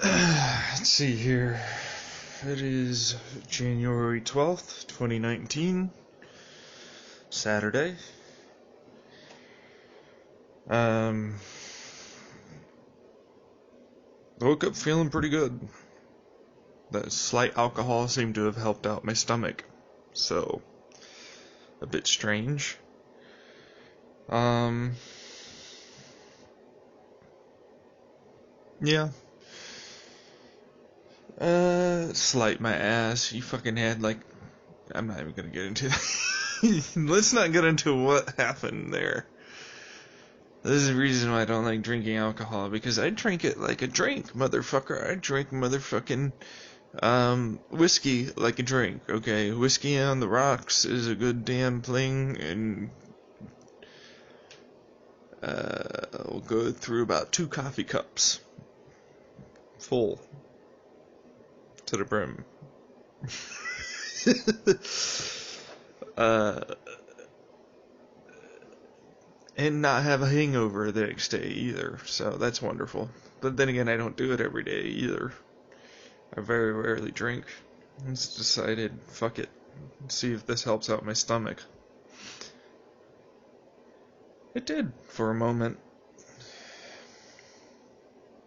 Let's see here. It is January 12th, 2019, Saturday. Woke up feeling pretty good. The slight alcohol seemed to have helped out my stomach, so a bit strange. Yeah. Slight my ass. You fucking had I'm not even gonna get into that. Let's not get into what happened there. This is the reason why I don't like drinking alcohol, because I drink it like a drink, motherfucker. I drink motherfucking whiskey like a drink, okay? Whiskey on the rocks is a good damn thing, and we'll go through about 2 coffee cups full to the brim. And not have a hangover the next day either, so that's wonderful. But then again, I don't do it every day either. I very rarely drink. I just decided, fuck it, see if this helps out my stomach. It did, for a moment.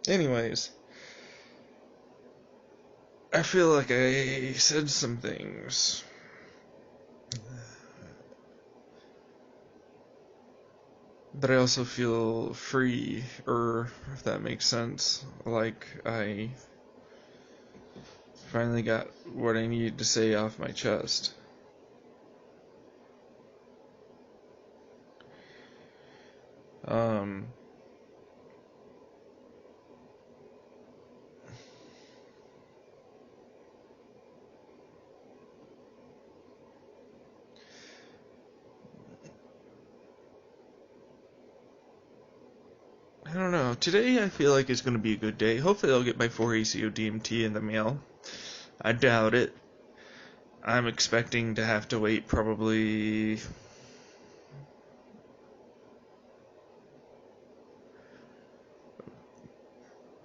Anyways, I feel like I said some things. But I also feel free, if that makes sense. Like I finally got what I needed to say off my chest. I don't know. Today I feel like it's going to be a good day. Hopefully I'll get my 4-ACO DMT in the mail. I doubt it. I'm expecting to have to wait probably...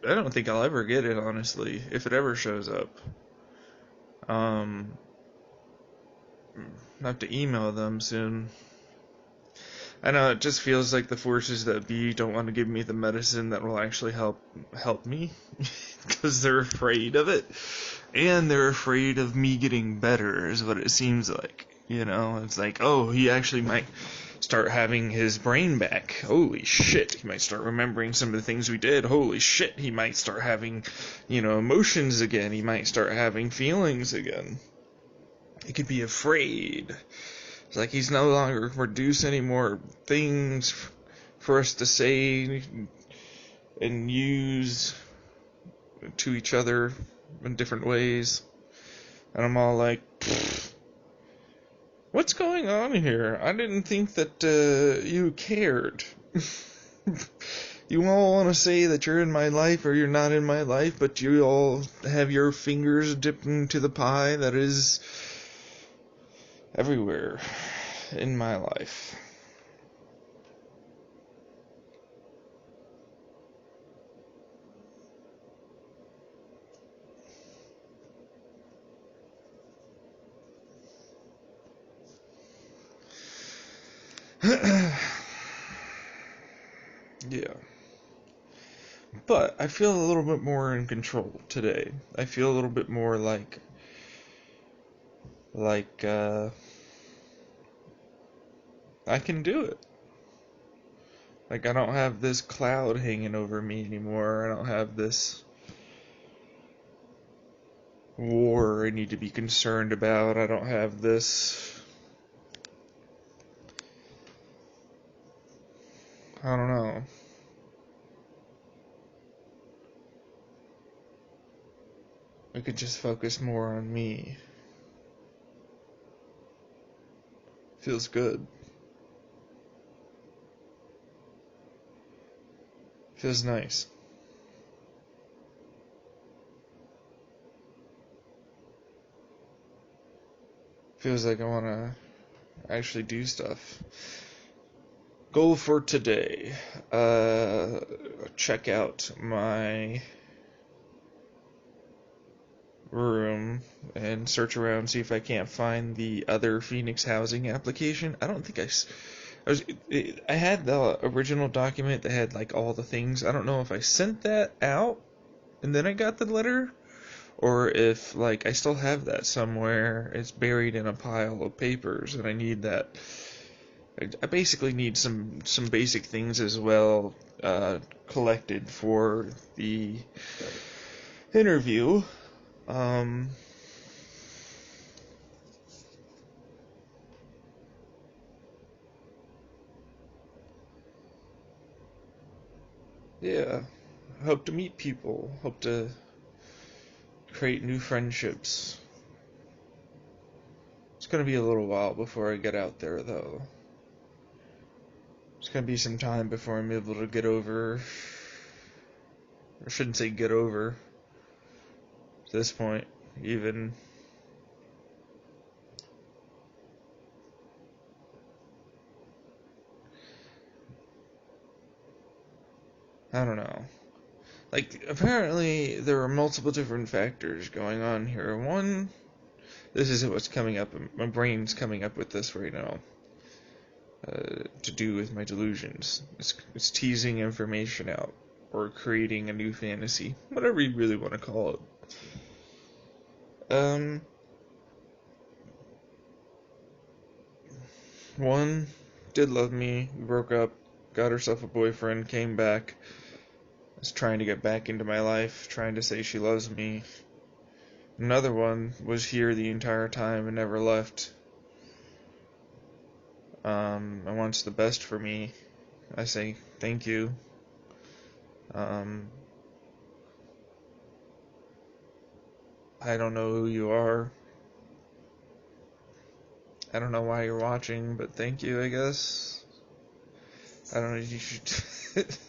I don't think I'll ever get it, honestly, if it ever shows up. I'll have to email them soon. I know, it just feels like the forces that be don't want to give me the medicine that will actually help me, because they're afraid of it, and they're afraid of me getting better, is what it seems like. You know, it's like, oh, he actually might start having his brain back. Holy shit, he might start remembering some of the things we did. Holy shit, he might start having, emotions again. He might start having feelings again. He could be afraid. It's like he's no longer produce any more things for us to say and use to each other in different ways. And I'm all like, what's going on here? I didn't think that you cared. You all want to say that you're in my life or you're not in my life, but you all have your fingers dipped into the pie that is everywhere in my life. Yeah. But I feel a little bit more in control today. I feel a little bit more like I can do it. Like, I don't have this cloud hanging over me anymore. I don't have this war I need to be concerned about. I don't have this... I don't know. I could just focus more on me. Feels good. Feels nice. Feels like I want to actually do stuff. Goal for today. Check out my room and search around, see if I can't find the other Phoenix housing application. I don't think I had the original document that had like all the things. I don't know if I sent that out and then I got the letter, or if like I still have that somewhere. It's buried in a pile of papers and I need that. I basically need some basic things as well collected for the interview. Um, yeah, hope to meet people, hope to create new friendships. It's gonna be a little while before I get out there, though. It's gonna be some time before I'm able to get over. I shouldn't say get over. At this point, even. I don't know. Like, apparently, there are multiple different factors going on here. One, this is what's coming up. My brain's coming up with this right now. To do with my delusions. It's teasing information out, or creating a new fantasy, whatever you really want to call it. One did love me, broke up, got herself a boyfriend, came back, is trying to get back into my life, trying to say she loves me. Another one was here the entire time and never left. And wants the best for me. I say thank you. I don't know who you are. I don't know why you're watching, but thank you, I guess. I don't know, you should...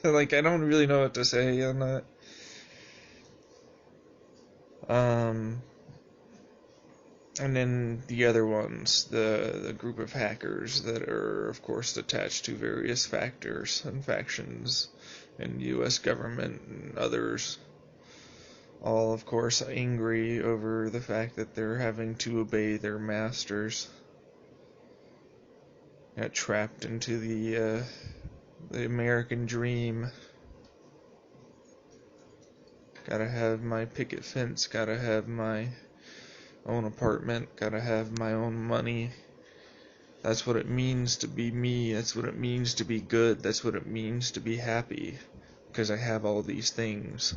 like, I don't really know what to say on that. And then the other ones, the group of hackers that are, of course, attached to various factors and factions in the U.S. government and others, all, of course, angry over the fact that they're having to obey their masters. Got trapped into the American dream. Gotta have my picket fence, gotta have my own apartment, gotta have my own money. That's what it means to be me, that's what it means to be good, that's what it means to be happy, because I have all these things.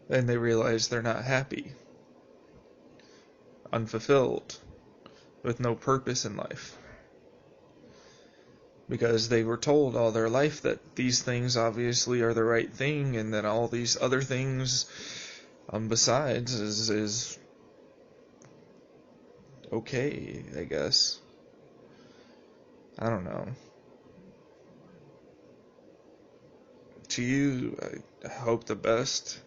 Then they realize they're not happy, unfulfilled, with no purpose in life. Because they were told all their life that these things obviously are the right thing, and that all these other things besides is okay, I guess. I don't know. To you, I hope the best.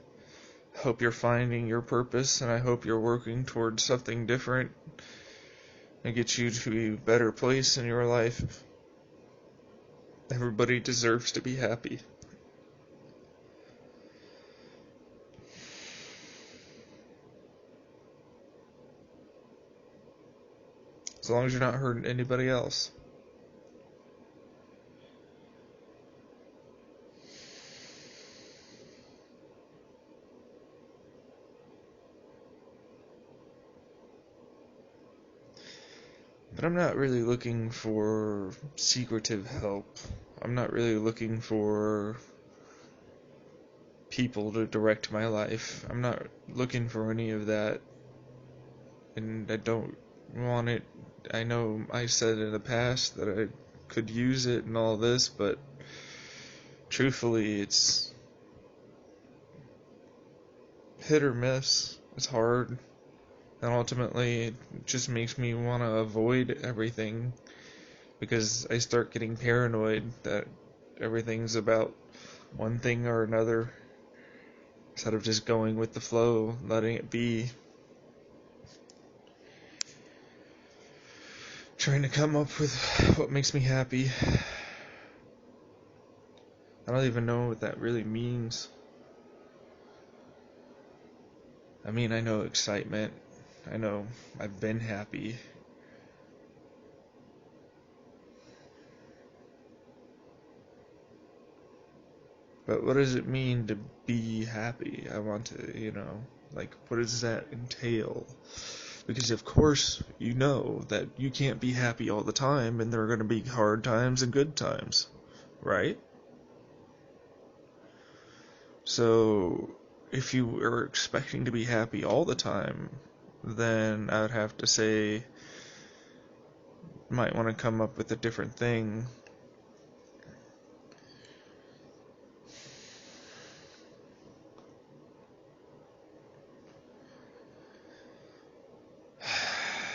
Hope you're finding your purpose, and I hope you're working towards something different and get you to a better place in your life. Everybody deserves to be happy. As long as you're not hurting anybody else. But I'm not really looking for secretive help. I'm not really looking for people to direct my life. I'm not looking for any of that. And I don't want it. I know I said in the past that I could use it and all this, but truthfully, it's hit or miss. It's hard. And ultimately, it just makes me want to avoid everything, because I start getting paranoid that everything's about one thing or another, instead of just going with the flow, letting it be. Trying to come up with what makes me happy. I don't even know what that really means. I mean, I know excitement. I know I've been happy. But what does it mean to be happy? I want to, like, what does that entail? Because of course, you know that you can't be happy all the time, and there are going to be hard times and good times, right? So, if you were expecting to be happy all the time, then I would have to say, might want to come up with a different thing.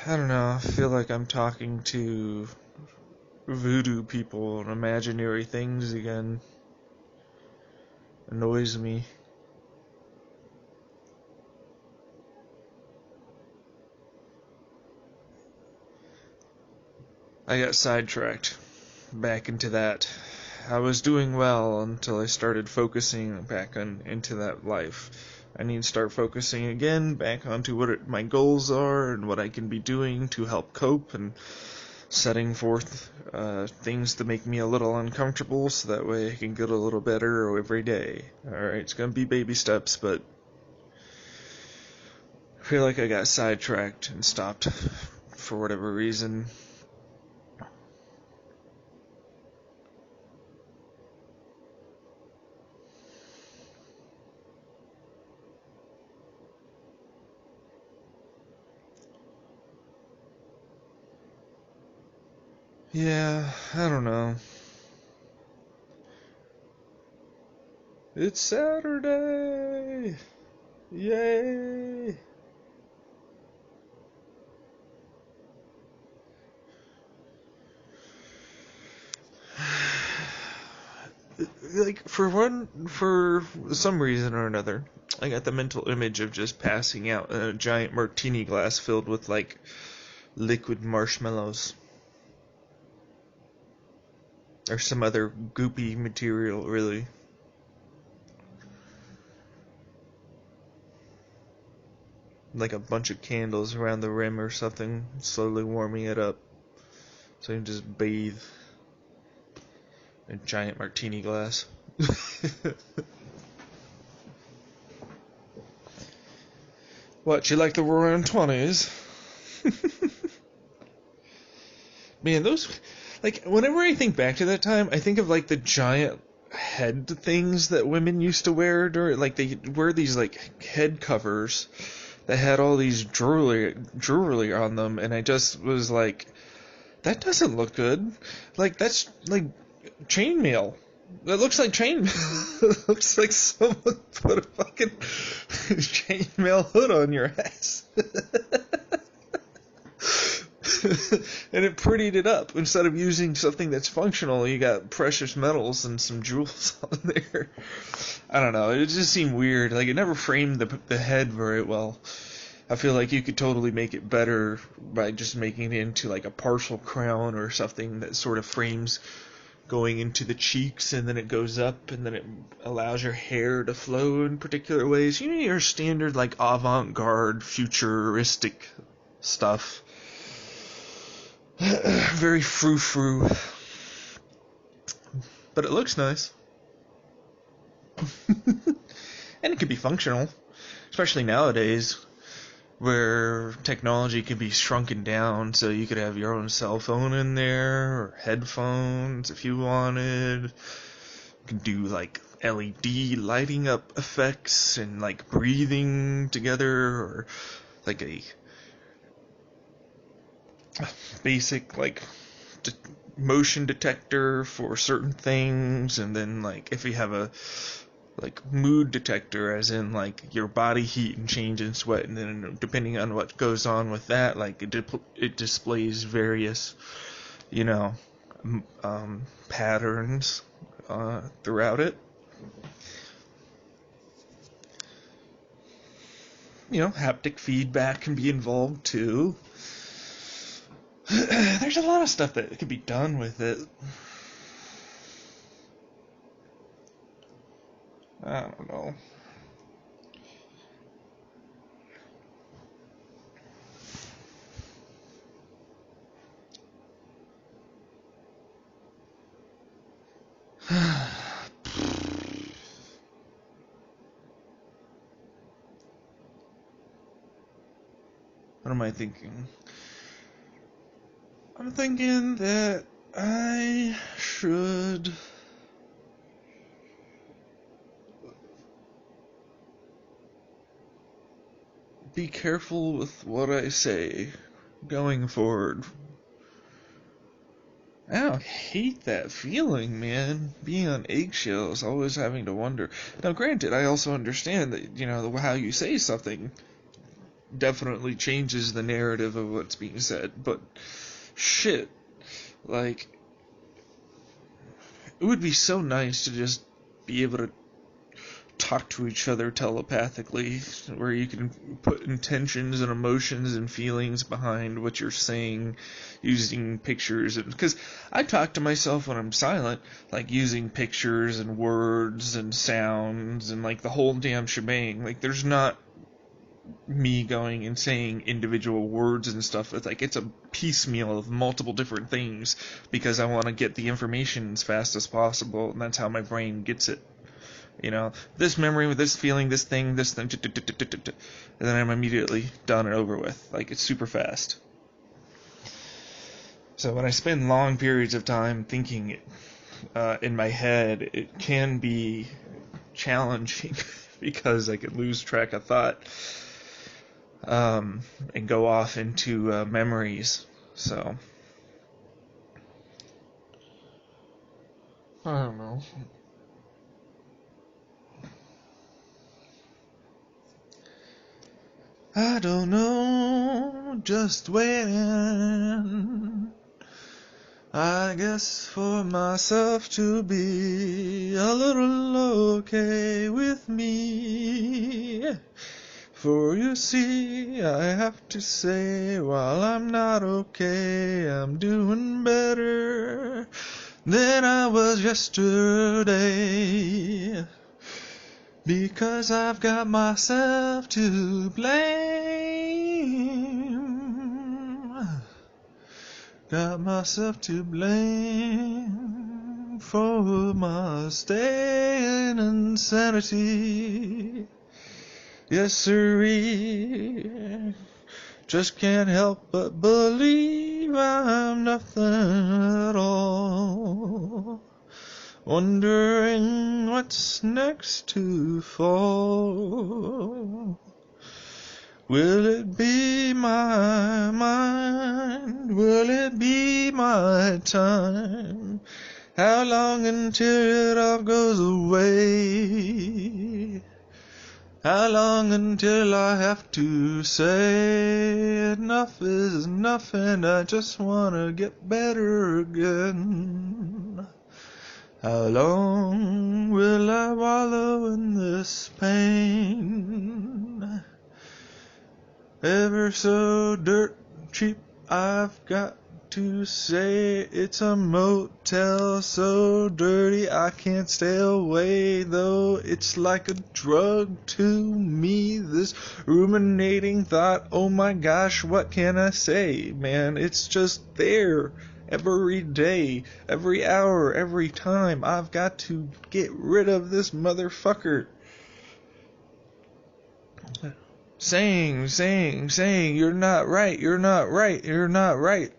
I don't know, I feel like I'm talking to voodoo people and imaginary things again. Annoys me. I got sidetracked back into that. I was doing well until I started focusing back into that life. I need to start focusing again back onto what my goals are and what I can be doing to help cope, and setting forth things to make me a little uncomfortable so that way I can get a little better every day. Alright, it's going to be baby steps, but I feel like I got sidetracked and stopped for whatever reason. Yeah, I don't know. It's Saturday! Yay! Like, for some reason or another, I got the mental image of just passing out in a giant martini glass filled with, like, liquid marshmallows. Or some other goopy material, really. Like a bunch of candles around the rim or something, slowly warming it up. So you can just bathe in a giant martini glass. What, you like the Roaring Twenties? Man, those, like, whenever I think back to that time, I think of, like, the giant head things that women used to wear during, like, they wear these, like, head covers that had all these jewelry on them, and I just was like, that doesn't look good. Like, that's, like, chainmail. That looks like chain. It looks like someone put a fucking chainmail hood on your ass. And it prettied it up. Instead of using something that's functional, you got precious metals and some jewels on there. I don't know. It just seemed weird. Like, it never framed the head very well. I feel like you could totally make it better by just making it into like a partial crown or something that sort of frames going into the cheeks, and then it goes up, and then it allows your hair to flow in particular ways. You know, your standard like avant-garde, futuristic stuff. Very frou-frou. But it looks nice. And it could be functional. Especially nowadays, where technology can be shrunken down, so you could have your own cell phone in there, or headphones if you wanted. You can do like LED lighting up effects and like breathing together, or like a basic like motion detector for certain things, and then like if you have a like mood detector, as in like your body heat and change in sweat, and then depending on what goes on with that, like it displays various, you know, patterns throughout it. You know, haptic feedback can be involved too. There's a lot of stuff that could be done with it. I don't know. What am I thinking? I'm thinking that I should be careful with what I say going forward. I don't hate that feeling, man. Being on eggshells, always having to wonder. Now, granted, I also understand that, how you say something definitely changes the narrative of what's being said, but shit, like, it would be so nice to just be able to talk to each other telepathically, where you can put intentions and emotions and feelings behind what you're saying using pictures. Because I talk to myself when I'm silent, like using pictures and words and sounds and like the whole damn shebang. Like, there's not me going and saying individual words and stuff. It's like, it's a piecemeal of multiple different things because I want to get the information as fast as possible, and that's how my brain gets it. This memory, this feeling, this thing, and then I'm immediately done and over with. Like, it's super fast. So when I spend long periods of time thinking in my head, it can be challenging because I could lose track of thought and go off into memories. So, I don't know. I don't know just when. I guess for myself to be a little okay with me. For you see, I have to say, while I'm not okay, I'm doing better than I was yesterday. Because I've got myself to blame. Got myself to blame for my stay in insanity. Yes, sirree. Just can't help but believe I'm nothing at all. Wondering what's next to fall. Will it be my mind? Will it be my time? How long until it all goes away? How long until I have to say enough is enough and I just wanna get better again? How long will I wallow in this pain? Ever so dirt cheap, I've got to say it's a motel so dirty I can't stay away, though it's like a drug to me, this ruminating thought. Oh my gosh, what can I say, man? It's just there. Every day, every hour, every time, I've got to get rid of this motherfucker. Saying, you're not right, you're not right, you're not right.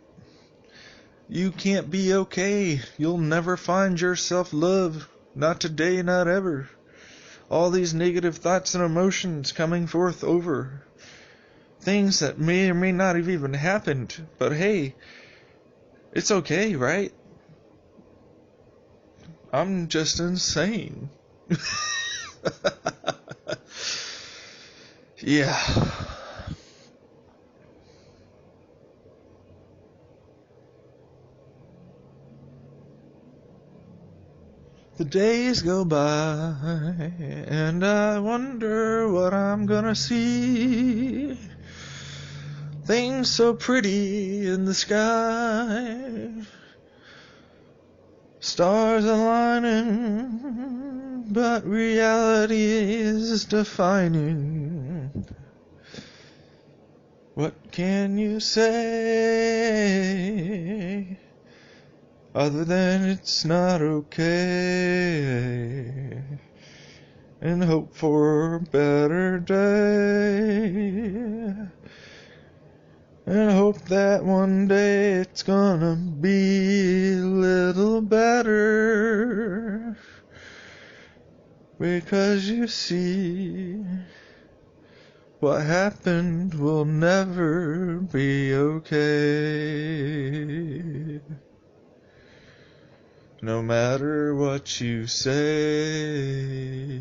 You can't be okay. You'll never find yourself love. Not today, not ever. All these negative thoughts and emotions coming forth over things that may or may not have even happened. But hey, it's okay, right? I'm just insane. Yeah. The days go by, and I wonder what I'm gonna see. Things so pretty in the sky, stars aligning, but reality is defining. What can you say other than it's not okay, and hope for a better day? that one day it's gonna be a little better. Because you see, what happened will never be okay. No matter what you say.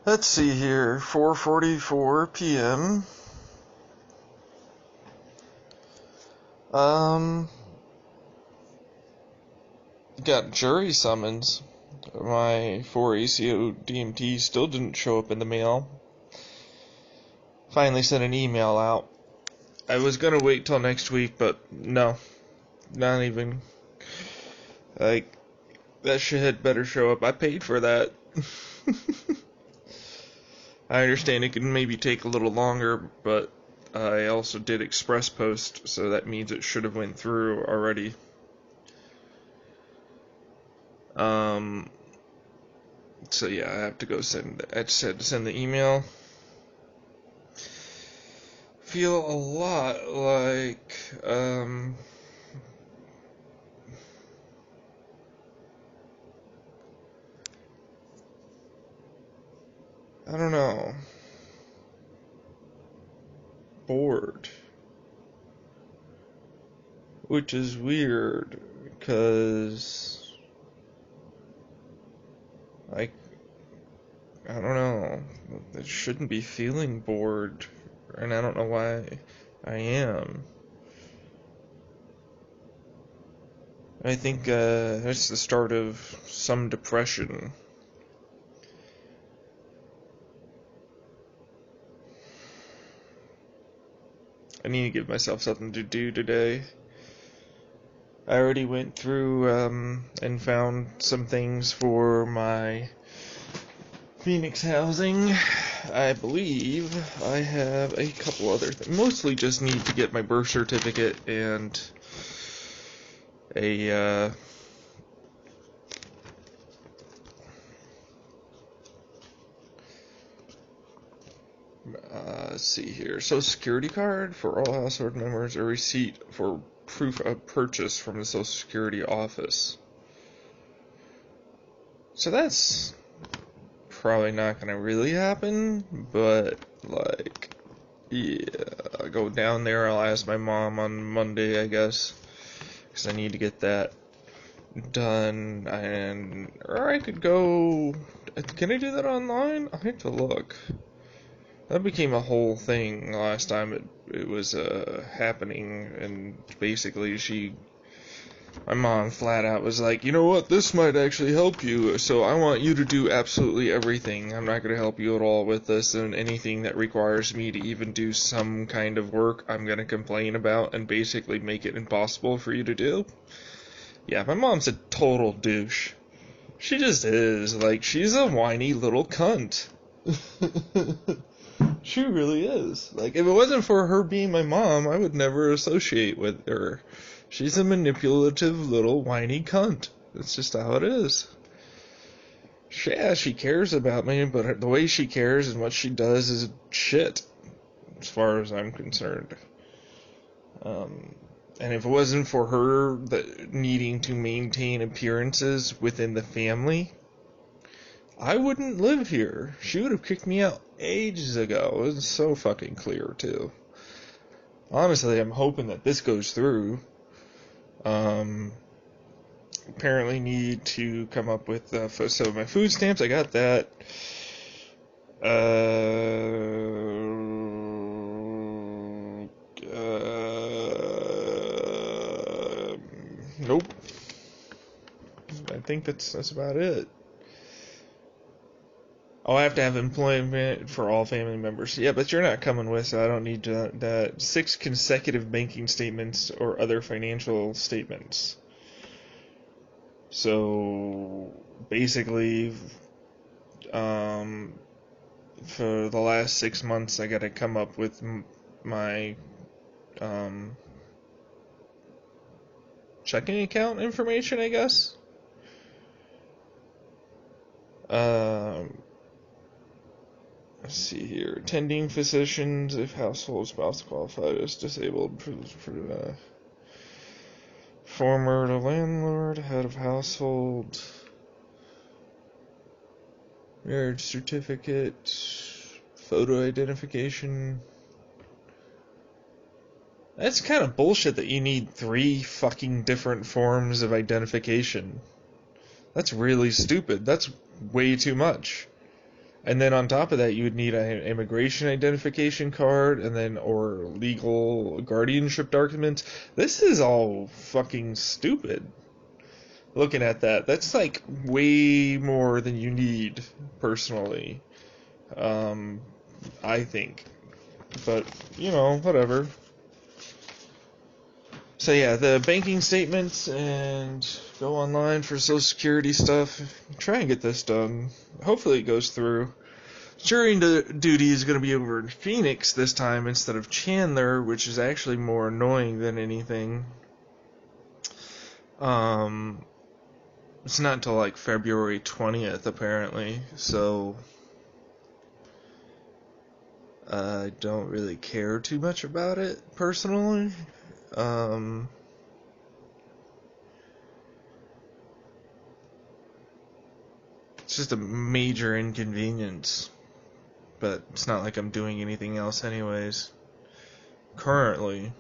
Let's see here, 4:44 p.m. Got jury summons. My 4 ACO DMT still didn't show up in the mail. Finally sent an email out. I was gonna wait till next week, but no. Not even. Like, that shit had better show up. I paid for that. I understand it can maybe take a little longer, but I also did express post, so that means it should have went through already. So yeah, I have to go I just had to send the email. Feel a lot like, I don't know, bored. Which is weird, because, like, I don't know, I shouldn't be feeling bored, and I don't know why I am. I think that's the start of some depression. I need to give myself something to do today. I already went through and found some things for my Phoenix housing. I believe I have a couple other things. Mostly just need to get my birth certificate and a let's see here. Social Security card for all household members, a receipt for proof of purchase from the Social Security office. So that's probably not gonna really happen, but like, yeah, I'll go down there. I'll ask my mom on Monday, I guess, because I need to get that done. Or I could go. Can I do that online? I have to look. That became a whole thing last time it was happening, and basically my mom flat out was like, you know what, this might actually help you, so I want you to do absolutely everything. I'm not going to help you at all with this, and anything that requires me to even do some kind of work, I'm going to complain about and basically make it impossible for you to do. Yeah, my mom's a total douche. She just is. Like, she's a whiny little cunt. She really is. Like, if it wasn't for her being my mom, I would never associate with her. She's a manipulative little whiny cunt. That's just how it is. Yeah, she cares about me, but the way she cares and what she does is shit, as far as I'm concerned. And if it wasn't for her needing to maintain appearances within the family, I wouldn't live here. She would have kicked me out ages ago. It's so fucking clear, too. Honestly, I'm hoping that this goes through. Apparently need to come up with, so my food stamps, I got that. Nope. I think that's about it. Oh, I have to have employment for all family members. Yeah, but you're not coming with, so I don't need that. 6 consecutive banking statements or other financial statements. So, basically, for the last 6 months, I gotta come up with my, checking account information, I guess. Um, let's see here. Attending physicians if household spouse qualified as disabled. Former landlord, head of household. Marriage certificate. Photo identification. That's kind of bullshit that you need 3 fucking different forms of identification. That's really stupid. That's way too much. And then on top of that, you would need an immigration identification card, and then or legal guardianship documents. This is all fucking stupid. Looking at that, that's like way more than you need, personally. I think. But, whatever. So yeah, the banking statements and go online for Social Security stuff. Try and get this done. Hopefully it goes through. Jury duty is going to be over in Phoenix this time instead of Chandler, which is actually more annoying than anything. It's not until like February 20th apparently, so I don't really care too much about it personally. It's just a major inconvenience, but it's not like I'm doing anything else anyways, currently.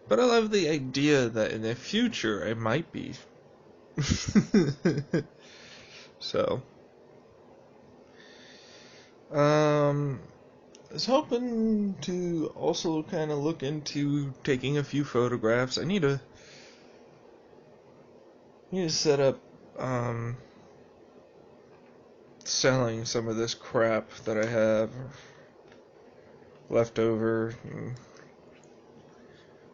But I love the idea that in the future I might be. So, I was hoping to also kind of look into taking a few photographs. I need to set up, selling some of this crap that I have left over and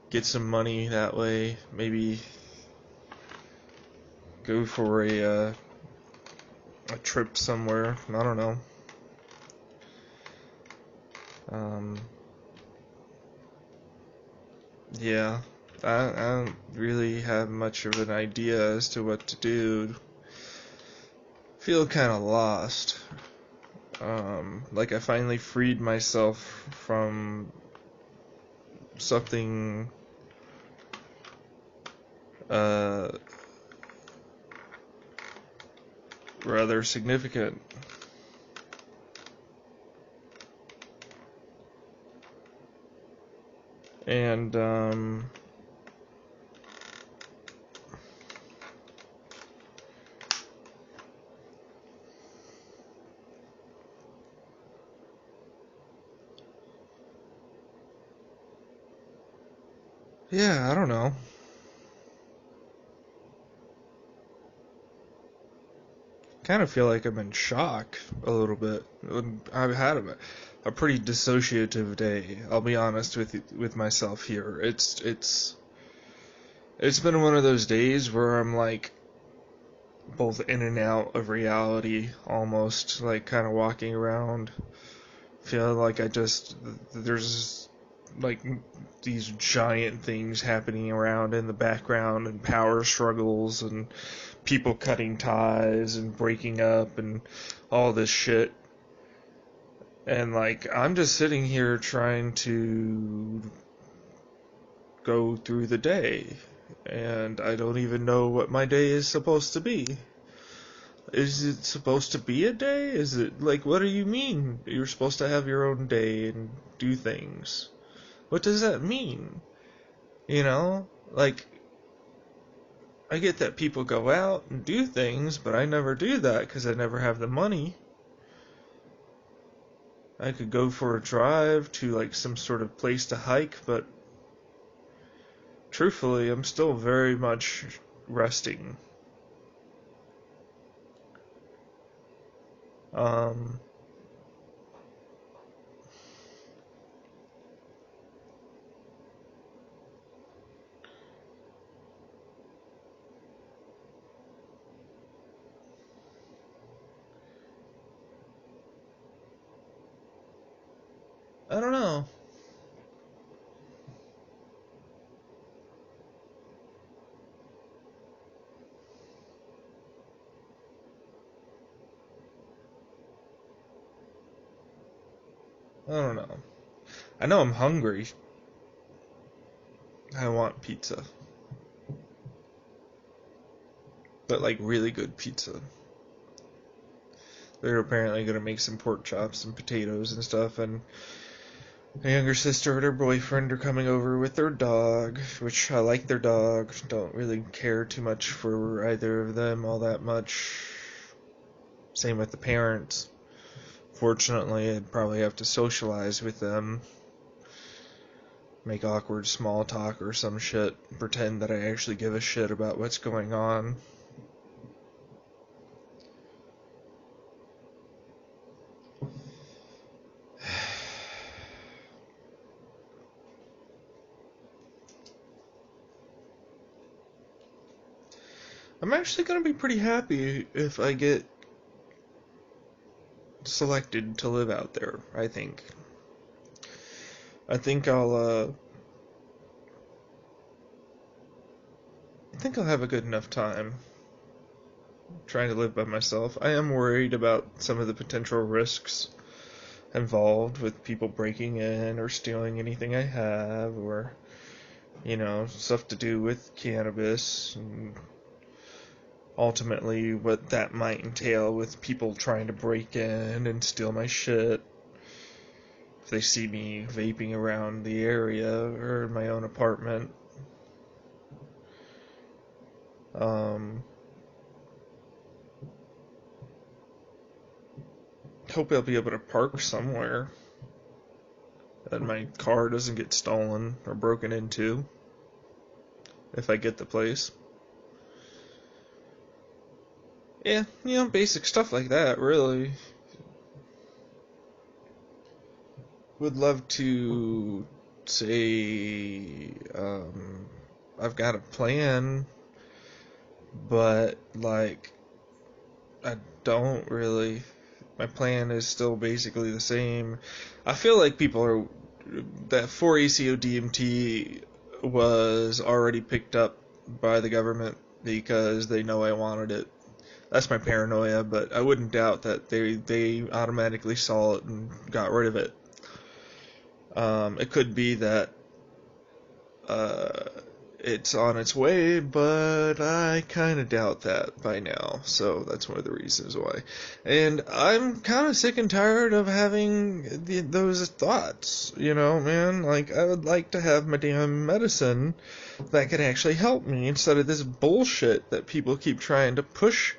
get some money that way. Maybe go for a trip somewhere. I don't know. Yeah, I don't really have much of an idea as to what to do. Feel kind of lost. Like I finally freed myself from something rather significant. And yeah, I don't know. Kind of feel like I'm in shock a little bit. I've had a pretty dissociative day. I'll be honest with myself here. It's been one of those days where I'm like both in and out of reality, almost like kind of walking around, feeling like there's like these giant things happening around in the background, and power struggles and people cutting ties and breaking up and all this shit. And like I'm just sitting here trying to go through the day, and I don't even know what my day is supposed to be. Is it supposed to be a day? Is it like, what do you mean you're supposed to have your own day and do things? What does that mean? Like, I get that people go out and do things, but I never do that because I never have the money. I could go for a drive to like some sort of place to hike, but truthfully, I'm still very much resting. I don't know. I don't know. I know I'm hungry. I want pizza. But like really good pizza. They're apparently gonna make some pork chops and potatoes and stuff, and my younger sister and her boyfriend are coming over with their dog, which I like their dog. Don't really care too much for either of them all that much. Same with the parents. Fortunately, I'd probably have to socialize with them. Make awkward small talk or some shit. Pretend that I actually give a shit about what's going on. I'm actually going to be pretty happy if I get selected to live out there, I think. I think I'll have a good enough time trying to live by myself. I am worried about some of the potential risks involved with people breaking in or stealing anything I have, or, stuff to do with cannabis, and ultimately what that might entail with people trying to break in and steal my shit. If they see me vaping around the area or in my own apartment. Hope I'll be able to park somewhere that my car doesn't get stolen or broken into if I get the place. Yeah, basic stuff like that, really. Would love to say, I've got a plan, but, I don't really. My plan is still basically the same. I feel like that 4-ACO DMT was already picked up by the government because they know I wanted it. That's my paranoia, but I wouldn't doubt that they automatically saw it and got rid of it. It could be that it's on its way, but I kind of doubt that by now, so that's one of the reasons why. And I'm kind of sick and tired of having those thoughts, man. I would like to have my damn medicine that could actually help me instead of this bullshit that people keep trying to push.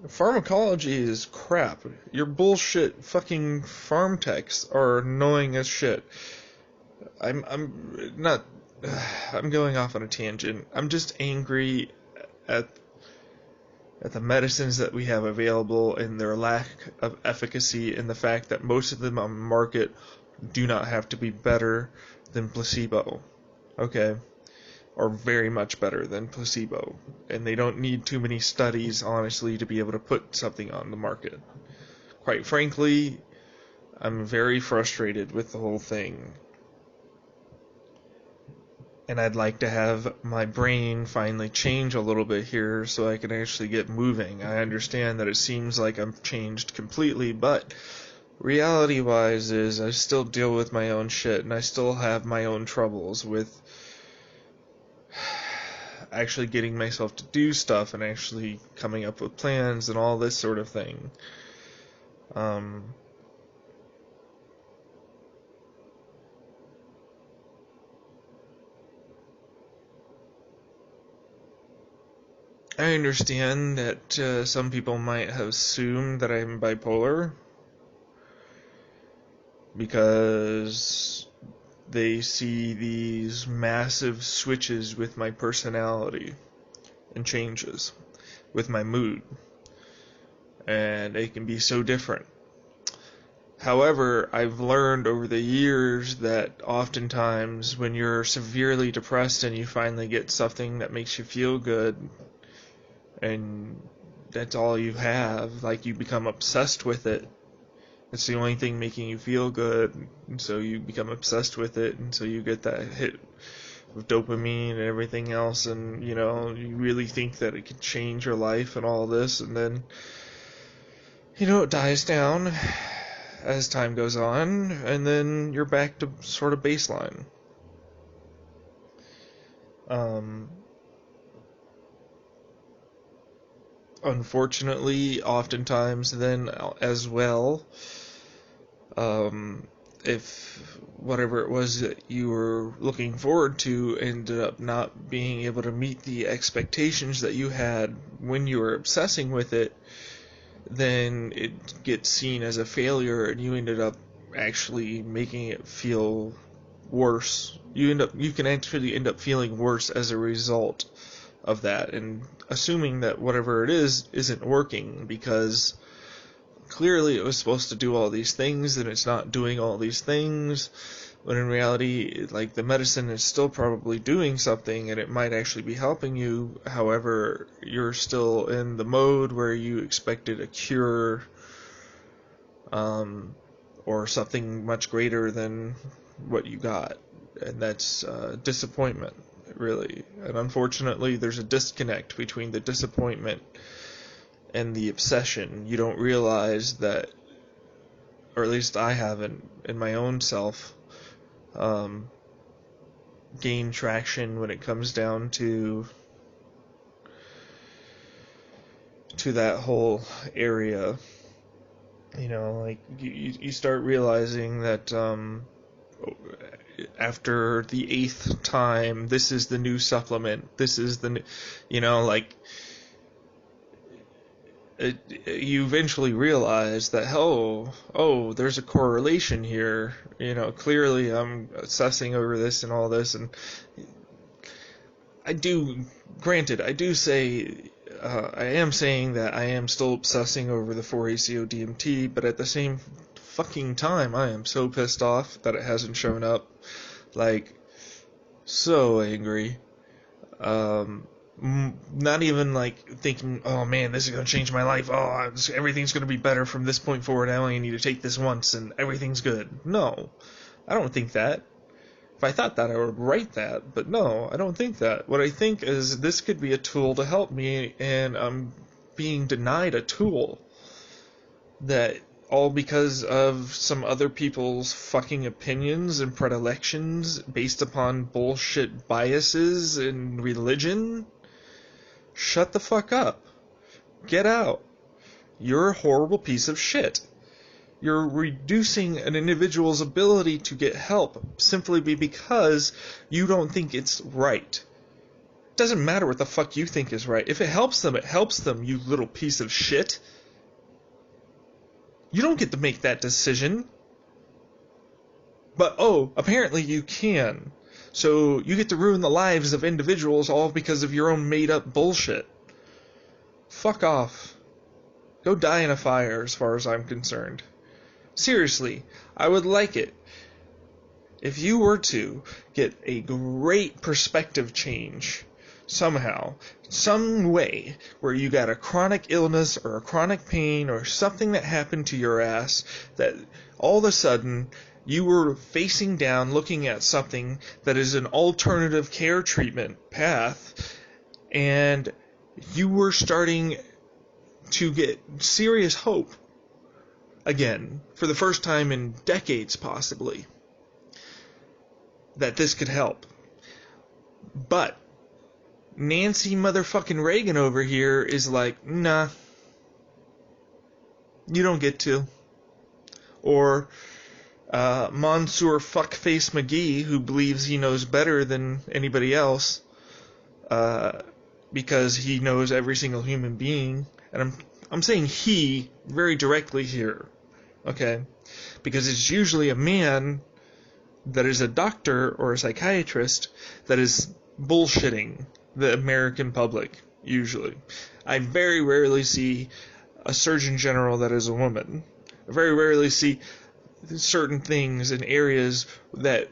Pharmacology is crap. Your bullshit fucking farm techs are annoying as shit. I'm going off on a tangent. I'm just angry at the medicines that we have available and their lack of efficacy, and the fact that most of them on the market do not have to be better than placebo. Okay? Or very much better than placebo. And they don't need too many studies, honestly, to be able to put something on the market. Quite frankly, I'm very frustrated with the whole thing. And I'd like to have my brain finally change a little bit here so I can actually get moving. I understand that it seems like I'm changed completely, but reality-wise is I still deal with my own shit, and I still have my own troubles with actually getting myself to do stuff and actually coming up with plans and all this sort of thing. I understand that some people might have assumed that I'm bipolar because they see these massive switches with my personality and changes with my mood, and it can be so different. However, I've learned over the years that oftentimes when you're severely depressed and you finally get something that makes you feel good, and that's all you have, you become obsessed with it. It's the only thing making you feel good, and so you become obsessed with it, and so you get that hit of dopamine and everything else, and, you really think that it could change your life and all this, and then, it dies down, as time goes on, and then you're back to sort of baseline. Unfortunately, oftentimes then as well, if whatever it was that you were looking forward to ended up not being able to meet the expectations that you had when you were obsessing with it, then it gets seen as a failure, and you ended up actually making it feel worse. You can actually end up feeling worse as a result of that, and assuming that whatever it is isn't working, because clearly it was supposed to do all these things and it's not doing all these things, when in reality, like, the medicine is still probably doing something and it might actually be helping you. However, you're still in the mode where you expected a cure, or something much greater than what you got, and that's disappointment, really. And unfortunately, there's a disconnect between the disappointment and the obsession. You don't realize that, or at least I haven't in my own self, gain traction when it comes down to that whole area. You know, like, you start realizing that after the 8th time, this is the new supplement, this is the new, you know, like, you eventually realize that, oh, there's a correlation here. You know, clearly I'm obsessing over this and all this, and I do say, I am saying that I am still obsessing over the 4-ACO-DMT, but at the same fucking time, I am so pissed off that it hasn't shown up. Like, so angry. Not even like thinking, oh man, this is going to change my life, oh, everything's going to be better from this point forward, I only need to take this once and everything's good. No, I don't think that. If I thought that, I would write that, but no, I don't think that. What I think is this could be a tool to help me, and I'm being denied a tool, that all because of some other people's fucking opinions and predilections based upon bullshit biases and religion. Shut the fuck up. Get out. You're a horrible piece of shit. You're reducing an individual's ability to get help simply because you don't think it's right. It doesn't matter what the fuck you think is right. If it helps them, it helps them, you little piece of shit. You don't get to make that decision. But, oh, apparently you can. So you get to ruin the lives of individuals all because of your own made-up bullshit. Fuck off. Go die in a fire, as far as I'm concerned. Seriously, I would like it if you were to get a great perspective change somehow, some way, where you got a chronic illness or a chronic pain or something that happened to your ass, that all of a sudden you were facing down looking at something that is an alternative care treatment path, and you were starting to get serious hope again, for the first time in decades possibly, that this could help. But Nancy motherfucking Reagan over here is like, nah, you don't get to. Or Mansoor Fuckface McGee, who believes he knows better than anybody else, because he knows every single human being. And I'm saying he very directly here, okay? Because it's usually a man that is a doctor or a psychiatrist that is bullshitting the American public, usually. I very rarely see a surgeon general that is a woman. I very rarely see certain things in areas that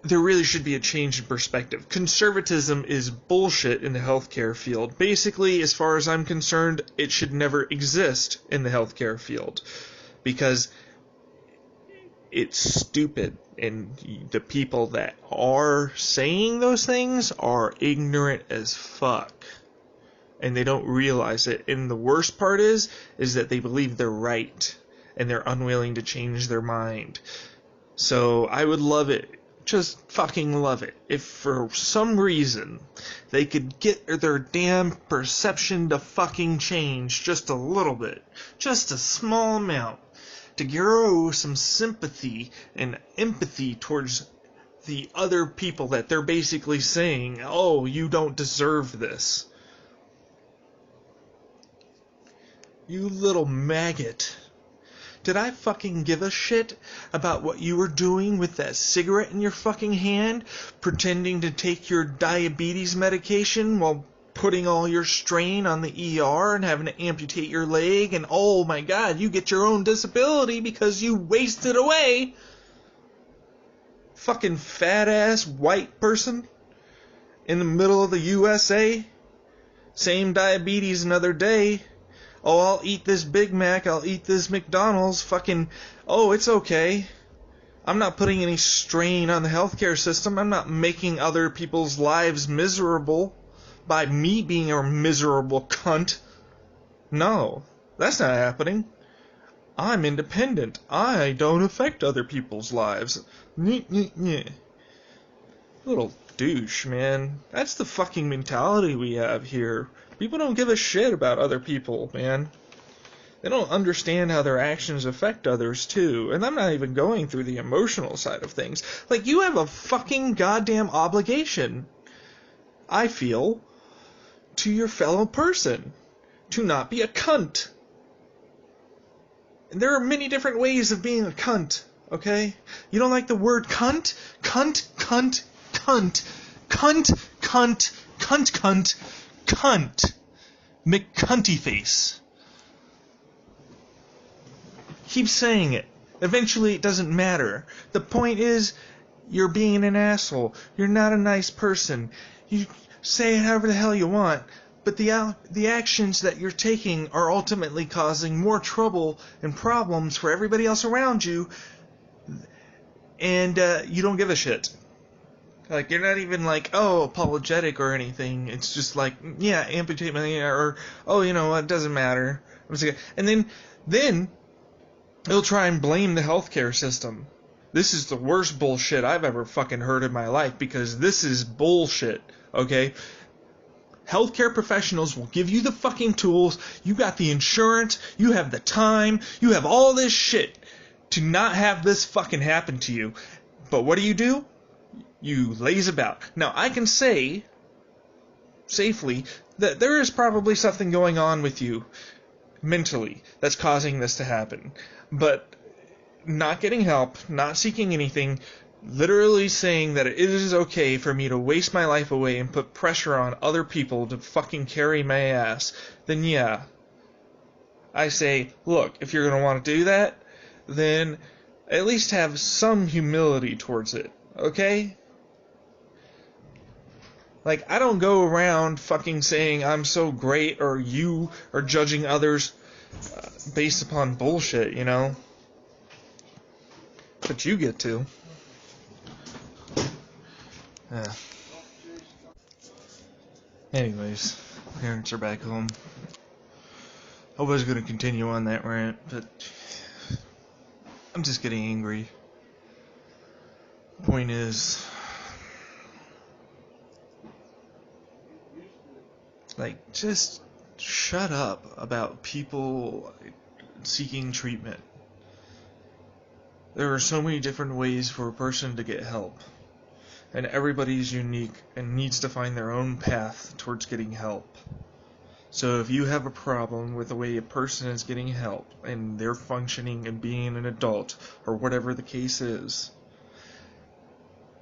there really should be a change in perspective. Conservatism is bullshit in the healthcare field. Basically, as far as I'm concerned, it should never exist in the healthcare field, because it's stupid, and the people that are saying those things are ignorant as fuck, and they don't realize it. And the worst part is that they believe they're right, and they're unwilling to change their mind. So I would love it, just fucking love it, if for some reason they could get their damn perception to fucking change just a little bit, just a small amount, to grow some sympathy and empathy towards the other people that they're basically saying, oh, you don't deserve this. You little maggot. Did I fucking give a shit about what you were doing with that cigarette in your fucking hand, pretending to take your diabetes medication while putting all your strain on the ER and having to amputate your leg, and oh my god, you get your own disability because you wasted away? Fucking fat ass white person in the middle of the USA, same diabetes another day. Oh, I'll eat this Big Mac, I'll eat this McDonald's, fucking, oh, it's okay. I'm not putting any strain on the healthcare system. I'm not making other people's lives miserable by me being a miserable cunt. No, that's not happening. I'm independent. I don't affect other people's lives. Little douche, man. That's the fucking mentality we have here. People don't give a shit about other people, man. They don't understand how their actions affect others, too. And I'm not even going through the emotional side of things. Like, you have a fucking goddamn obligation, I feel, to your fellow person. To not be a cunt. And there are many different ways of being a cunt, okay? You don't like the word cunt? Cunt, cunt, cunt. Cunt, cunt, cunt, cunt. Cunt. McCunty face. Keep saying it. Eventually it doesn't matter. The point is, you're being an asshole. You're not a nice person. You say it however the hell you want, but the actions that you're taking are ultimately causing more trouble and problems for everybody else around you, and you don't give a shit. Like, you're not even like, oh, apologetic or anything. It's just like, yeah, amputate my ear, or, oh, you know, it doesn't matter. And then he'll try and blame the healthcare system. This is the worst bullshit I've ever fucking heard in my life, because this is bullshit, okay? Healthcare professionals will give you the fucking tools. You got the insurance. You have the time. You have all this shit to not have this fucking happen to you. But what do? You laze about. Now, I can say safely that there is probably something going on with you mentally that's causing this to happen. But not getting help, not seeking anything, literally saying that it is okay for me to waste my life away and put pressure on other people to fucking carry my ass, then yeah. I say, look, if you're going to want to do that, then at least have some humility towards it, okay? Like, I don't go around fucking saying I'm so great or you are judging others based upon bullshit, you know? But you get to. Yeah. Anyways, parents are back home. I was going to continue on that rant, but I'm just getting angry. Point is, like, just shut up about people seeking treatment. There are so many different ways for a person to get help. And everybody's unique and needs to find their own path towards getting help. So if you have a problem with the way a person is getting help and they're functioning and being an adult or whatever the case is,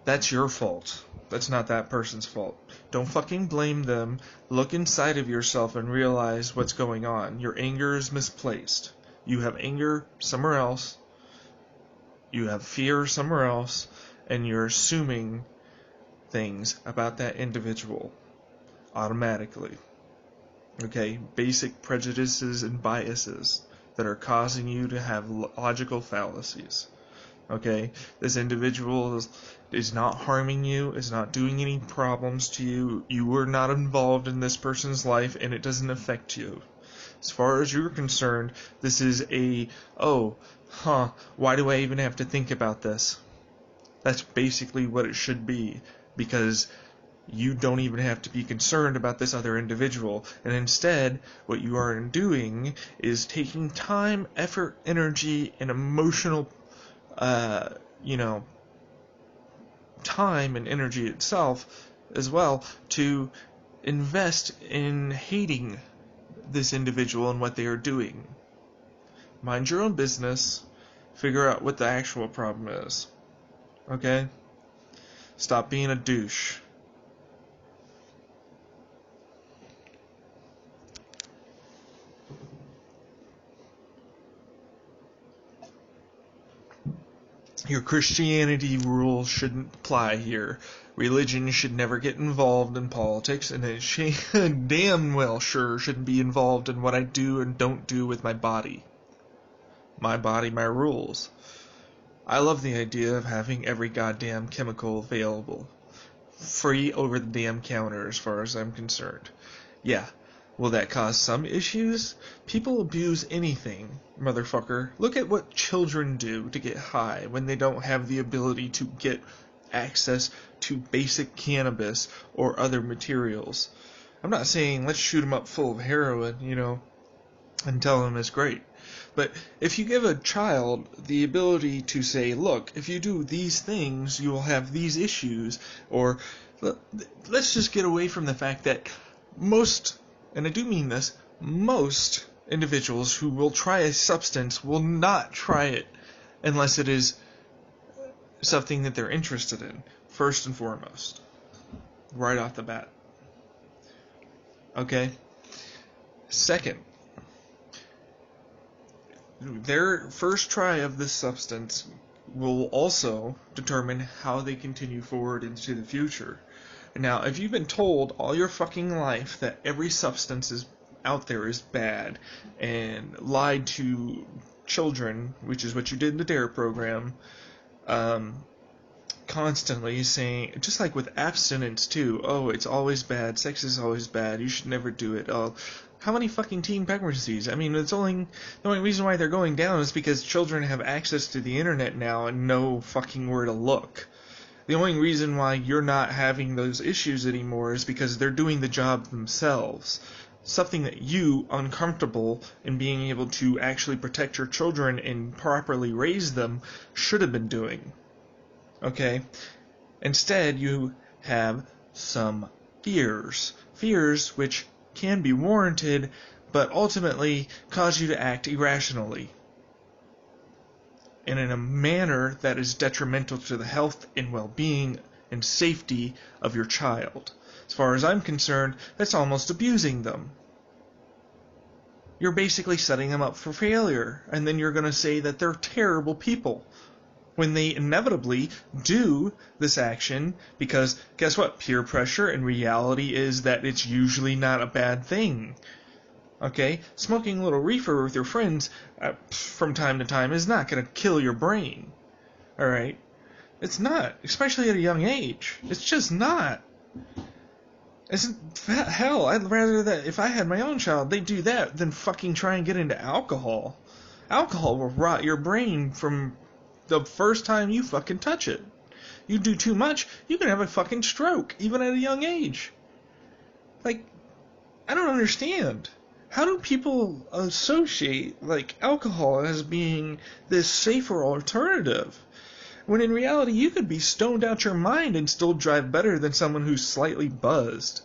that's your fault. That's not that person's fault. Don't fucking blame them. Look inside of yourself and realize what's going on. Your anger is misplaced. You have anger somewhere else. You have fear somewhere else. And you're assuming things about that individual automatically. Okay? Basic prejudices and biases that are causing you to have logical fallacies. Okay? This individual is not harming you, is not doing any problems to you. You were not involved in this person's life, and it doesn't affect you. As far as you're concerned, this is why do I even have to think about this? That's basically what it should be, because you don't even have to be concerned about this other individual. And instead, what you are doing is taking time, effort, energy, and emotional, time and energy itself as well to invest in hating this individual and what they are doing. Mind your own business. Figure out what the actual problem is. Okay? Stop being a douche. Your Christianity rules shouldn't apply here. Religion should never get involved in politics, and it damn well sure shouldn't be involved in what I do and don't do with my body. My body, my rules. I love the idea of having every goddamn chemical available. Free over the damn counter as far as I'm concerned. Yeah. Will that cause some issues? People abuse anything, motherfucker. Look at what children do to get high when they don't have the ability to get access to basic cannabis or other materials. I'm not saying let's shoot them up full of heroin, and tell them it's great. But if you give a child the ability to say, look, if you do these things, you will have these issues, or let's just get away from the fact that most, and I do mean this, most individuals who will try a substance will not try it unless it is something that they're interested in, first and foremost, right off the bat. Okay? Second, their first try of this substance will also determine how they continue forward into the future. Now, if you've been told all your fucking life that every substance out there is bad, and lied to children, which is what you did in the DARE program, constantly saying, just like with abstinence too, it's always bad, sex is always bad, you should never do it. How many fucking teen pregnancies? I mean, the only reason why they're going down is because children have access to the internet now and know fucking where to look. The only reason why you're not having those issues anymore is because they're doing the job themselves. Something that you, uncomfortable in being able to actually protect your children and properly raise them, should have been doing. Okay? Instead, you have some fears. Fears which can be warranted, but ultimately cause you to act irrationally and in a manner that is detrimental to the health and well-being and safety of your child. As far as I'm concerned, that's almost abusing them. You're basically setting them up for failure, and then you're going to say that they're terrible people when they inevitably do this action, because guess what? Peer pressure in reality is that it's usually not a bad thing. Okay? Smoking a little reefer with your friends from time to time is not going to kill your brain. Alright? It's not. Especially at a young age. It's just not. Hell, I'd rather that if I had my own child, they'd do that than fucking try and get into alcohol. Alcohol will rot your brain from the first time you fucking touch it. You do too much, you can have a fucking stroke, even at a young age. Like, I don't understand. How do people associate, alcohol as being this safer alternative? When in reality, you could be stoned out your mind and still drive better than someone who's slightly buzzed.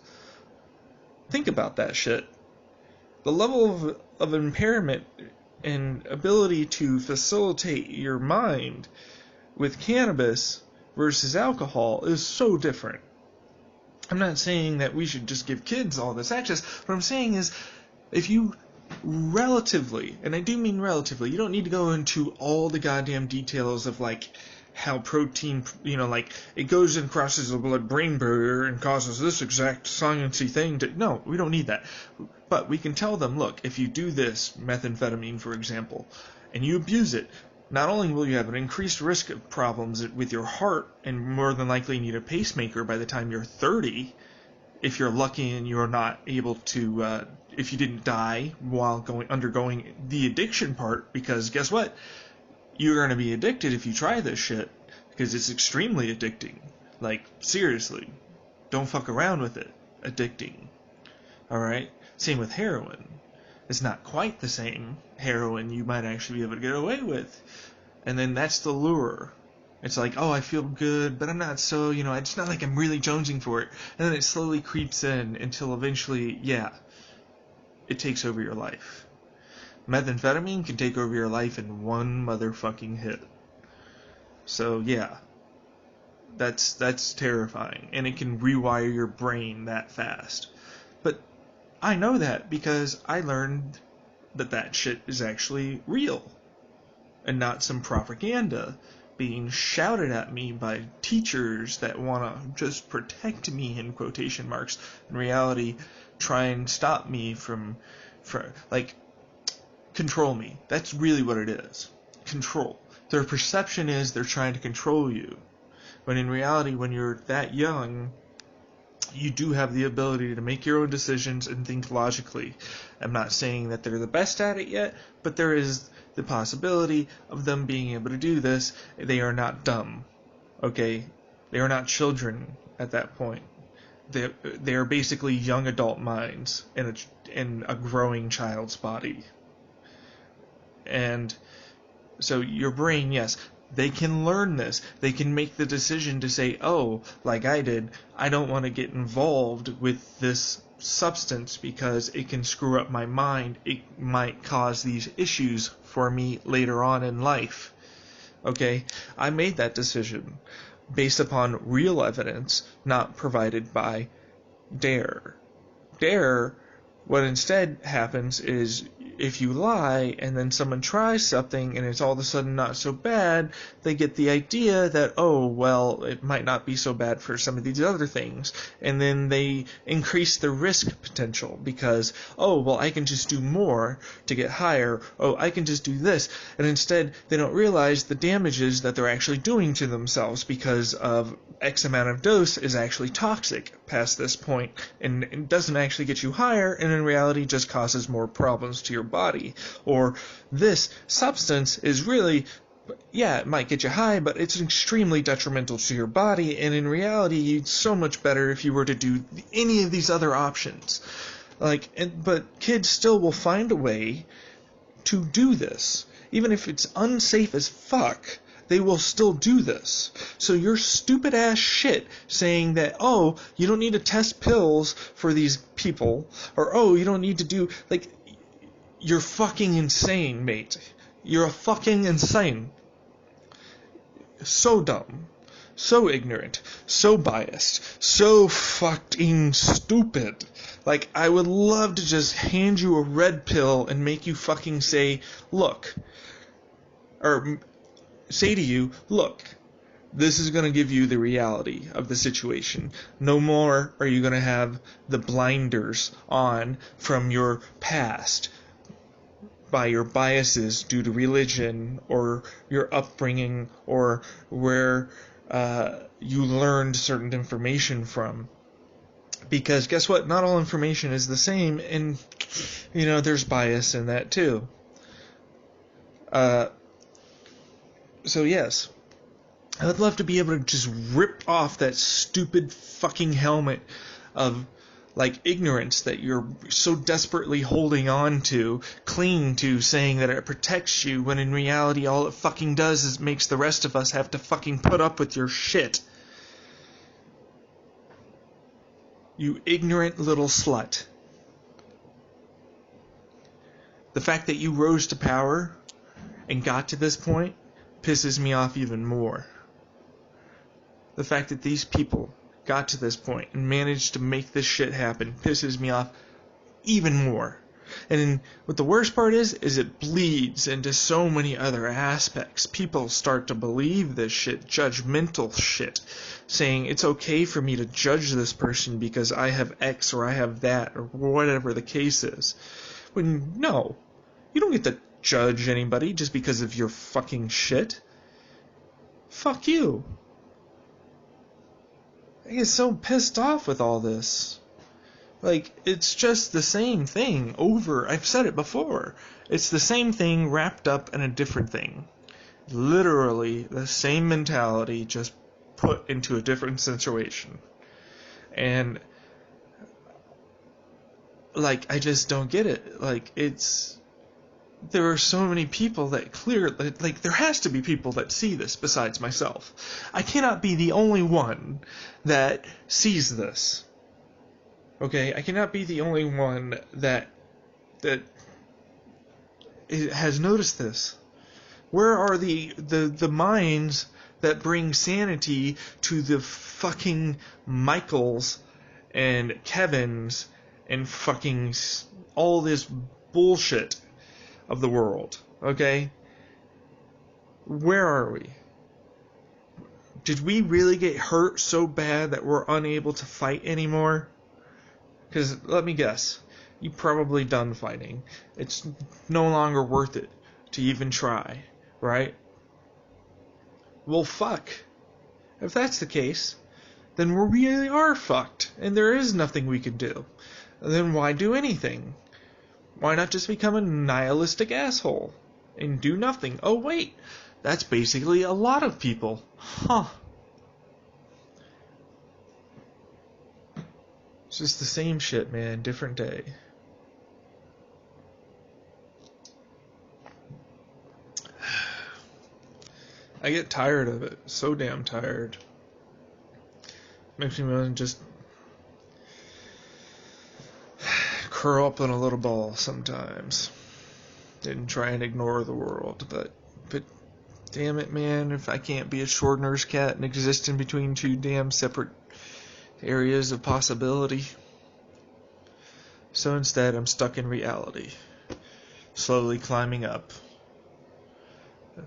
Think about that shit. The level of impairment and ability to facilitate your mind with cannabis versus alcohol is so different. I'm not saying that we should just give kids all this access. What I'm saying is, if you relatively, and I do mean relatively, you don't need to go into all the goddamn details of how protein, it goes and crosses the blood-brain barrier and causes this exact sciencey thing. No, we don't need that. But we can tell them, look, if you do this, methamphetamine, for example, and you abuse it, not only will you have an increased risk of problems with your heart and more than likely need a pacemaker by the time you're 30, if you're lucky and you're not able to, if you didn't die while undergoing the addiction part, because guess what? You're going to be addicted if you try this shit, because it's extremely addicting. Like, seriously, don't fuck around with it. Addicting. Alright? Same with heroin. It's not quite the same. Heroin you might actually be able to get away with. And then that's the lure. It's like, oh, I feel good, but I'm not so, it's not like I'm really jonesing for it. And then it slowly creeps in until eventually, yeah, it takes over your life. Methamphetamine can take over your life in one motherfucking hit. So, yeah, that's terrifying. And it can rewire your brain that fast. But I know that because I learned that shit is actually real. And not some propaganda being shouted at me by teachers that want to just protect me, in quotation marks. In reality, try and stop me from control me. That's really what it is. Control. Their perception is they're trying to control you. When in reality, when you're that young, you do have the ability to make your own decisions and think logically. I'm not saying that they're the best at it yet, but there is the possibility of them being able to do this. They are not dumb. Okay? They are not children at that point. They are basically young adult minds in a growing child's body. And so your brain, yes, they can learn this. They can make the decision to say, oh, like I did, I don't want to get involved with this substance because it can screw up my mind. It might cause these issues for me later on in life. Okay? I made that decision based upon real evidence, not provided by DARE. DARE, what instead happens is if you lie and then someone tries something and it's all of a sudden not so bad, they get the idea that, oh, well, it might not be so bad for some of these other things. And then they increase the risk potential because, oh, well, I can just do more to get higher. Oh, I can just do this. And instead, they don't realize the damages that they're actually doing to themselves because of X amount of dose is actually toxic past this point and it doesn't actually get you higher and in reality just causes more problems to your body. Or this substance is really, yeah, it might get you high, but it's extremely detrimental to your body, and in reality it's so much better if you were to do any of these other options. But kids still will find a way to do this. Even if it's unsafe as fuck, they will still do this. So your stupid ass shit saying that, oh, you don't need to test pills for these people, or oh, you don't need to do, you're fucking insane, mate. You're fucking insane. So dumb. So ignorant. So biased. So fucking stupid. I would love to just hand you a red pill and make you fucking say, look. Or say to you, look. This is going to give you the reality of the situation. No more are you going to have the blinders on from your past by your biases due to religion or your upbringing or where you learned certain information from. Because guess what? Not all information is the same, and there's bias in that too. So yes, I would love to be able to just rip off that stupid fucking helmet of ignorance that you're so desperately holding on to, clinging to, saying that it protects you, when in reality all it fucking does is makes the rest of us have to fucking put up with your shit. You ignorant little slut. The fact that you rose to power and got to this point pisses me off even more. The fact that these people got to this point and managed to make this shit happen pisses me off even more. And what the worst part is it bleeds into so many other aspects. People start to believe this shit, judgmental shit, saying it's okay for me to judge this person because I have X or I have that or whatever the case is. When no, you don't get to judge anybody just because of your fucking shit. Fuck you. I get so pissed off with all this. Like, it's just the same thing over. I've said it before. It's the same thing wrapped up in a different thing. Literally the same mentality, just put into a different situation. And, like, I just don't get it. Like, there are so many people that like, there has to be people that see this besides myself. I cannot be the only one that sees this. Okay, I cannot be the only one that has noticed this. Where are the minds that bring sanity to the fucking Michaels and Kevins and fucking all this bullshit of the world? Okay? Where are we? Did we really get hurt so bad that we're unable to fight anymore? Because, let me guess, you're probably done fighting. It's no longer worth it to even try, right? Well, fuck. If that's the case, then we really are fucked, and there is nothing we can do. Then why do anything? Why not just become a nihilistic asshole and do nothing? Oh, wait, that's basically a lot of people. Huh. It's just the same shit, man, different day. I get tired of it. So damn tired. Makes me want to just curl up in a little ball sometimes. And try and ignore the world. But damn it, man, if I can't be a short nurse cat and exist in between two damn separate areas of possibility. So instead, I'm stuck in reality, slowly climbing up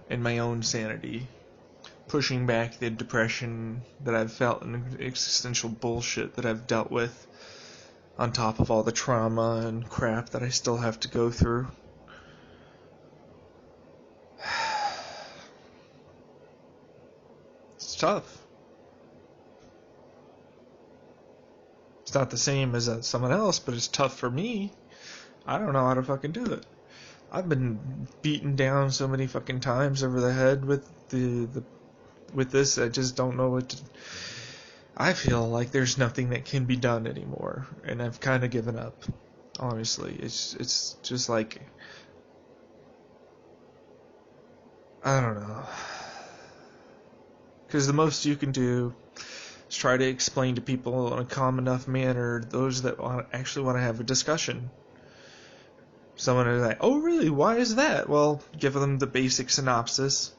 in my own sanity, pushing back the depression that I've felt and existential bullshit that I've dealt with, on top of all the trauma and crap that I still have to go through. It's tough. It's not the same as someone else, but it's tough for me. I don't know how to fucking do it. I've been beaten down so many fucking times over the head with with this. I just don't know what to. I feel like there's nothing that can be done anymore, and I've kind of given up. Honestly, it's just like, I don't know. Because the most you can do is try to explain to people in a calm enough manner, those that actually want to have a discussion. Someone is like, oh really, why is that? Well, give them the basic synopsis.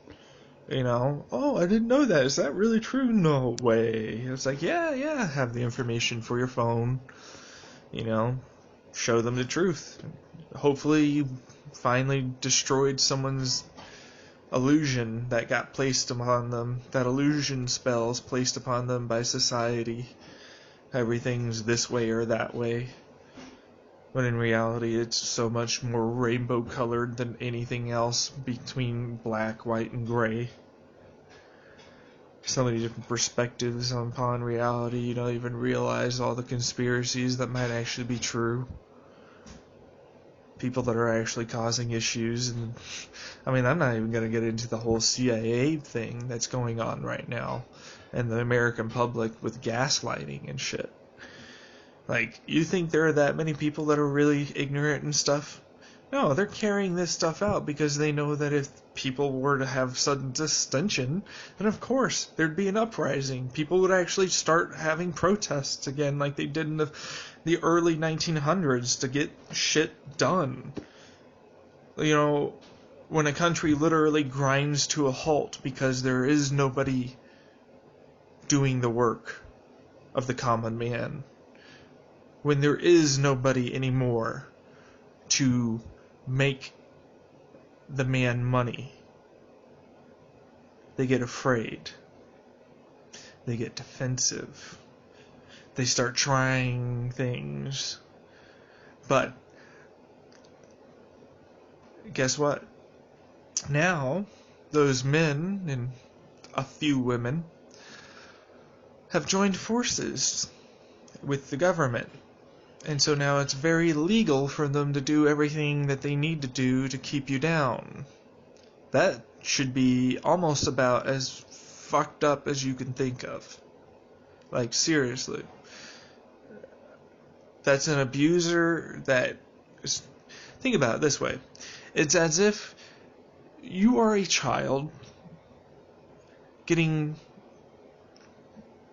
You know, oh, I didn't know that. Is that really true? No way. It's like, yeah, have the information for your phone. You know, show them the truth. Hopefully you finally destroyed someone's illusion that got placed upon them, that illusion spells placed upon them by society. Everything's this way or that way. When in reality, it's so much more rainbow colored than anything else between black, white, and gray. So many different perspectives upon reality, you don't even realize all the conspiracies that might actually be true. People that are actually causing issues, and I mean, I'm not even going to get into the whole CIA thing that's going on right now, and the American public with gaslighting and shit. Like, you think there are that many people that are really ignorant and stuff? No, they're carrying this stuff out because they know that if people were to have sudden distension, then of course there'd be an uprising. People would actually start having protests again like they did in the early 1900s to get shit done. You know, when a country literally grinds to a halt because there is nobody doing the work of the common man. When there is nobody anymore to make the man money, they get afraid. They get defensive. They start trying things. But guess what? Now, those men and a few women have joined forces with the government. And so now it's very legal for them to do everything that they need to do to keep you down. That should be almost about as fucked up as you can think of. Like, seriously. That's an abuser that... Think about it this way. It's as if you are a child getting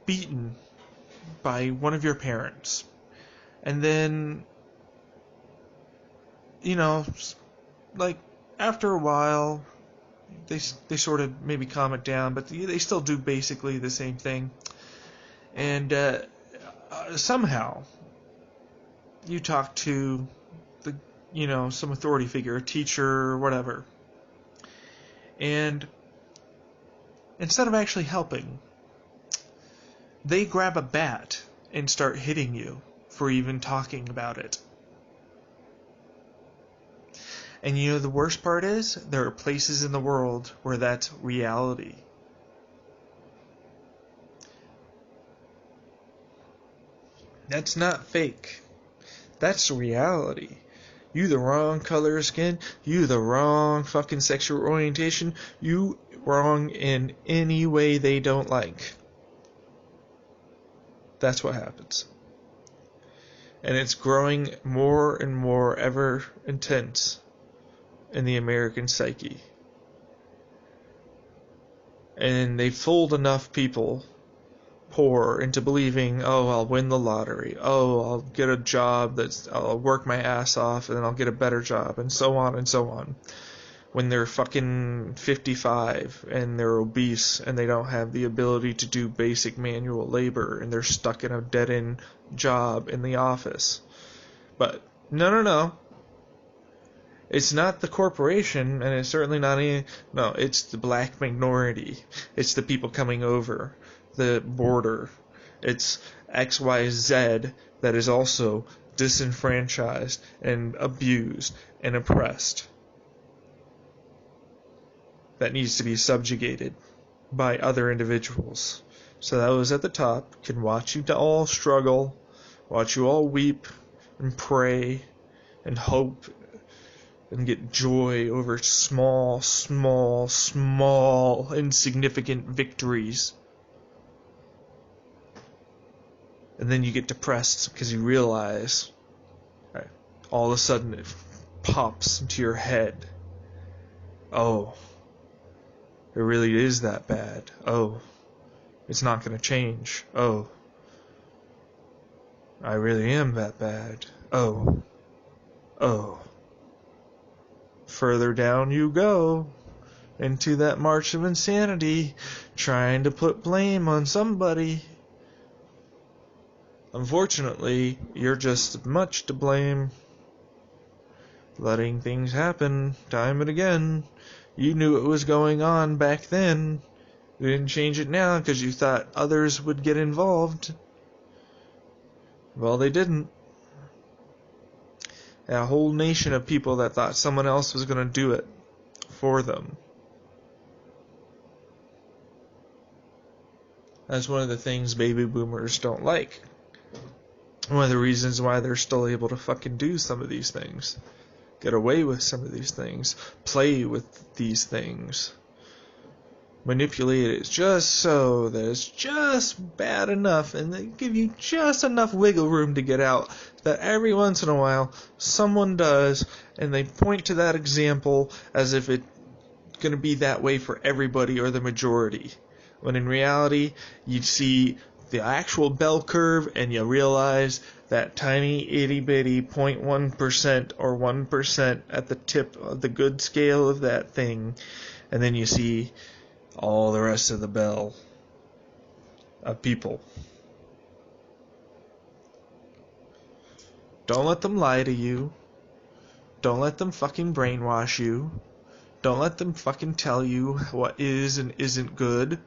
beaten by one of your parents. And then, you know, like, after a while, they sort of maybe calm it down, but they still do basically the same thing. And somehow, you talk to some authority figure, a teacher or whatever, and instead of actually helping, they grab a bat and start hitting you for even talking about it. And the worst part is, there are places in the world where that's reality. That's not fake. That's reality. You the wrong color of skin, you the wrong fucking sexual orientation, you wrong in any way they don't like. That's what happens. And it's growing more and more ever intense in the American psyche. And they fooled enough people poor into believing, oh, I'll win the lottery, oh, I'll get a job I'll work my ass off and then I'll get a better job, and so on and so on. When they're fucking 55 and they're obese and they don't have the ability to do basic manual labor and they're stuck in a dead-end job in the office. But no. It's not the corporation, and it's certainly not no, it's the black minority. It's the people coming over the border. It's XYZ that is also disenfranchised and abused and oppressed. That needs to be subjugated by other individuals. So those at the top can watch you all struggle, watch you all weep and pray and hope and get joy over small, insignificant victories. And then you get depressed because you realize, right, all of a sudden it pops into your head. Oh, it really is that bad. Oh, it's not going to change. Oh, I really am that bad. Oh. Further down you go into that march of insanity, trying to put blame on somebody. Unfortunately, you're just as much to blame. Letting things happen time and again. You knew it was going on back then. You didn't change it now because you thought others would get involved. Well, they didn't. A whole nation of people that thought someone else was going to do it for them. That's one of the things baby boomers don't like. One of the reasons why they're still able to fucking do some of these things. Get away with some of these things. Play with these things. Manipulate it just so that it's just bad enough, and they give you just enough wiggle room to get out, that every once in a while someone does, and they point to that example as if it's going to be that way for everybody or the majority. When in reality, you see the actual bell curve and you realize that tiny itty bitty 0.1% or 1% at the tip of the good scale of that thing, and then you see all the rest of the bell of people. Don't let them lie to you. Don't let them fucking brainwash you. Don't let them fucking tell you what is and isn't good.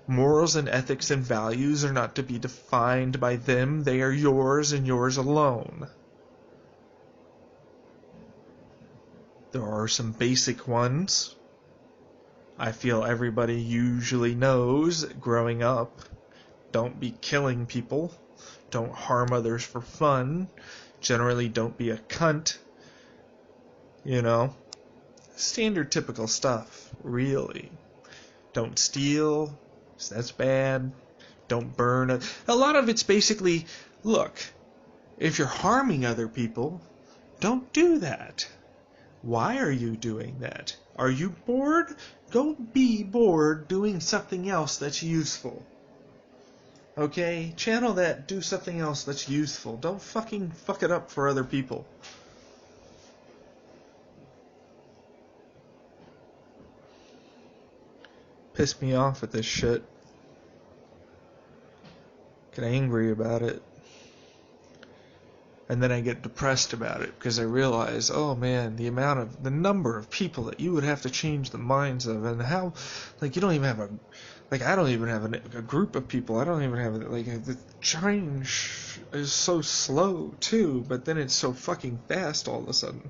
Morals and ethics and values are not to be defined by them. They are yours and yours alone. There are some basic ones. I feel everybody usually knows growing up. Don't be killing people. Don't harm others for fun. Generally, don't be a cunt. You know? Standard typical stuff, really. Don't steal. That's bad. Don't burn. A lot of it's basically, look, if you're harming other people, don't do that. Why are you doing that? Are you bored? Go be bored doing something else that's useful. Okay? Channel that, do something else that's useful. Don't fucking fuck it up for other people. Piss me off with this shit. Get angry about it. And then I get depressed about it because I realize, oh man, the number of people that you would have to change the minds of, and how, like, you don't even have I don't even have a group of people. I don't even have, the change is so slow too, but then it's so fucking fast all of a sudden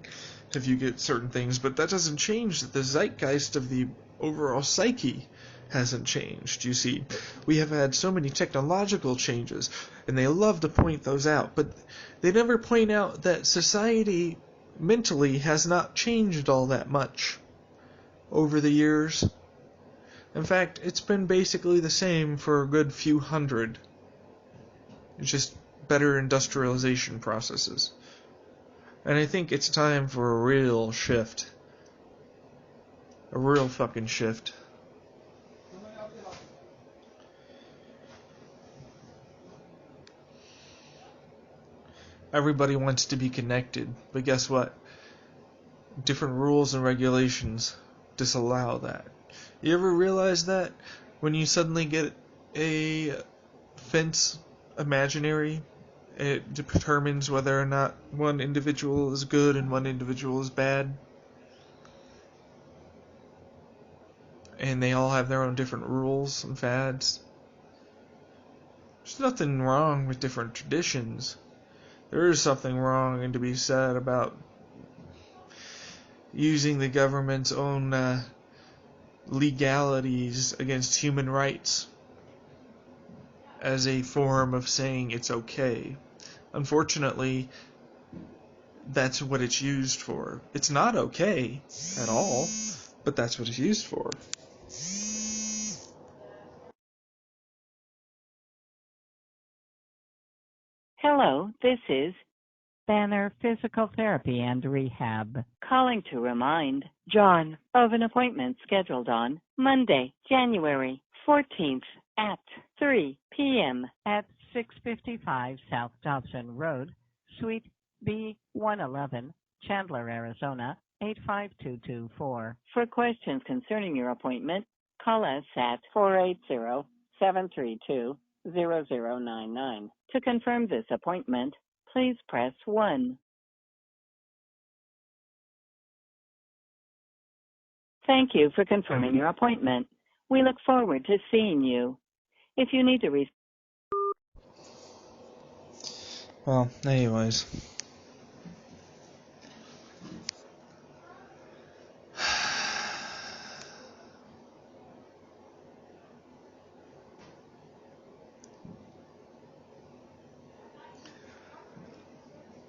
if you get certain things. But that doesn't change that the zeitgeist of the overall psyche hasn't changed. You see, we have had so many technological changes, and they love to point those out, but they never point out that society mentally has not changed all that much over the years. In fact, it's been basically the same for a good few hundred. It's just better industrialization processes. And I think it's time for a real shift. A real fucking shift. Everybody wants to be connected, but guess what? Different rules and regulations disallow that. You ever realize that? When you suddenly get a fence imaginary, it determines whether or not one individual is good and one individual is bad. And they all have their own different rules and fads. There's nothing wrong with different traditions. There is something wrong and to be said about using the government's own legalities against human rights as a form of saying it's okay. Unfortunately, that's what it's used for. It's not okay at all, but that's what it's used for. Hello, this is Banner Physical Therapy and Rehab. Calling to remind John of an appointment scheduled on Monday, January 14th at 3 p.m. at 655 South Dobson Road, Suite B111, Chandler, Arizona, 85224. For questions concerning your appointment, call us at 480-732-0099. To confirm this appointment, please press 1. Thank you for confirming your appointment. We look forward to seeing you. If you need to Well, anyways.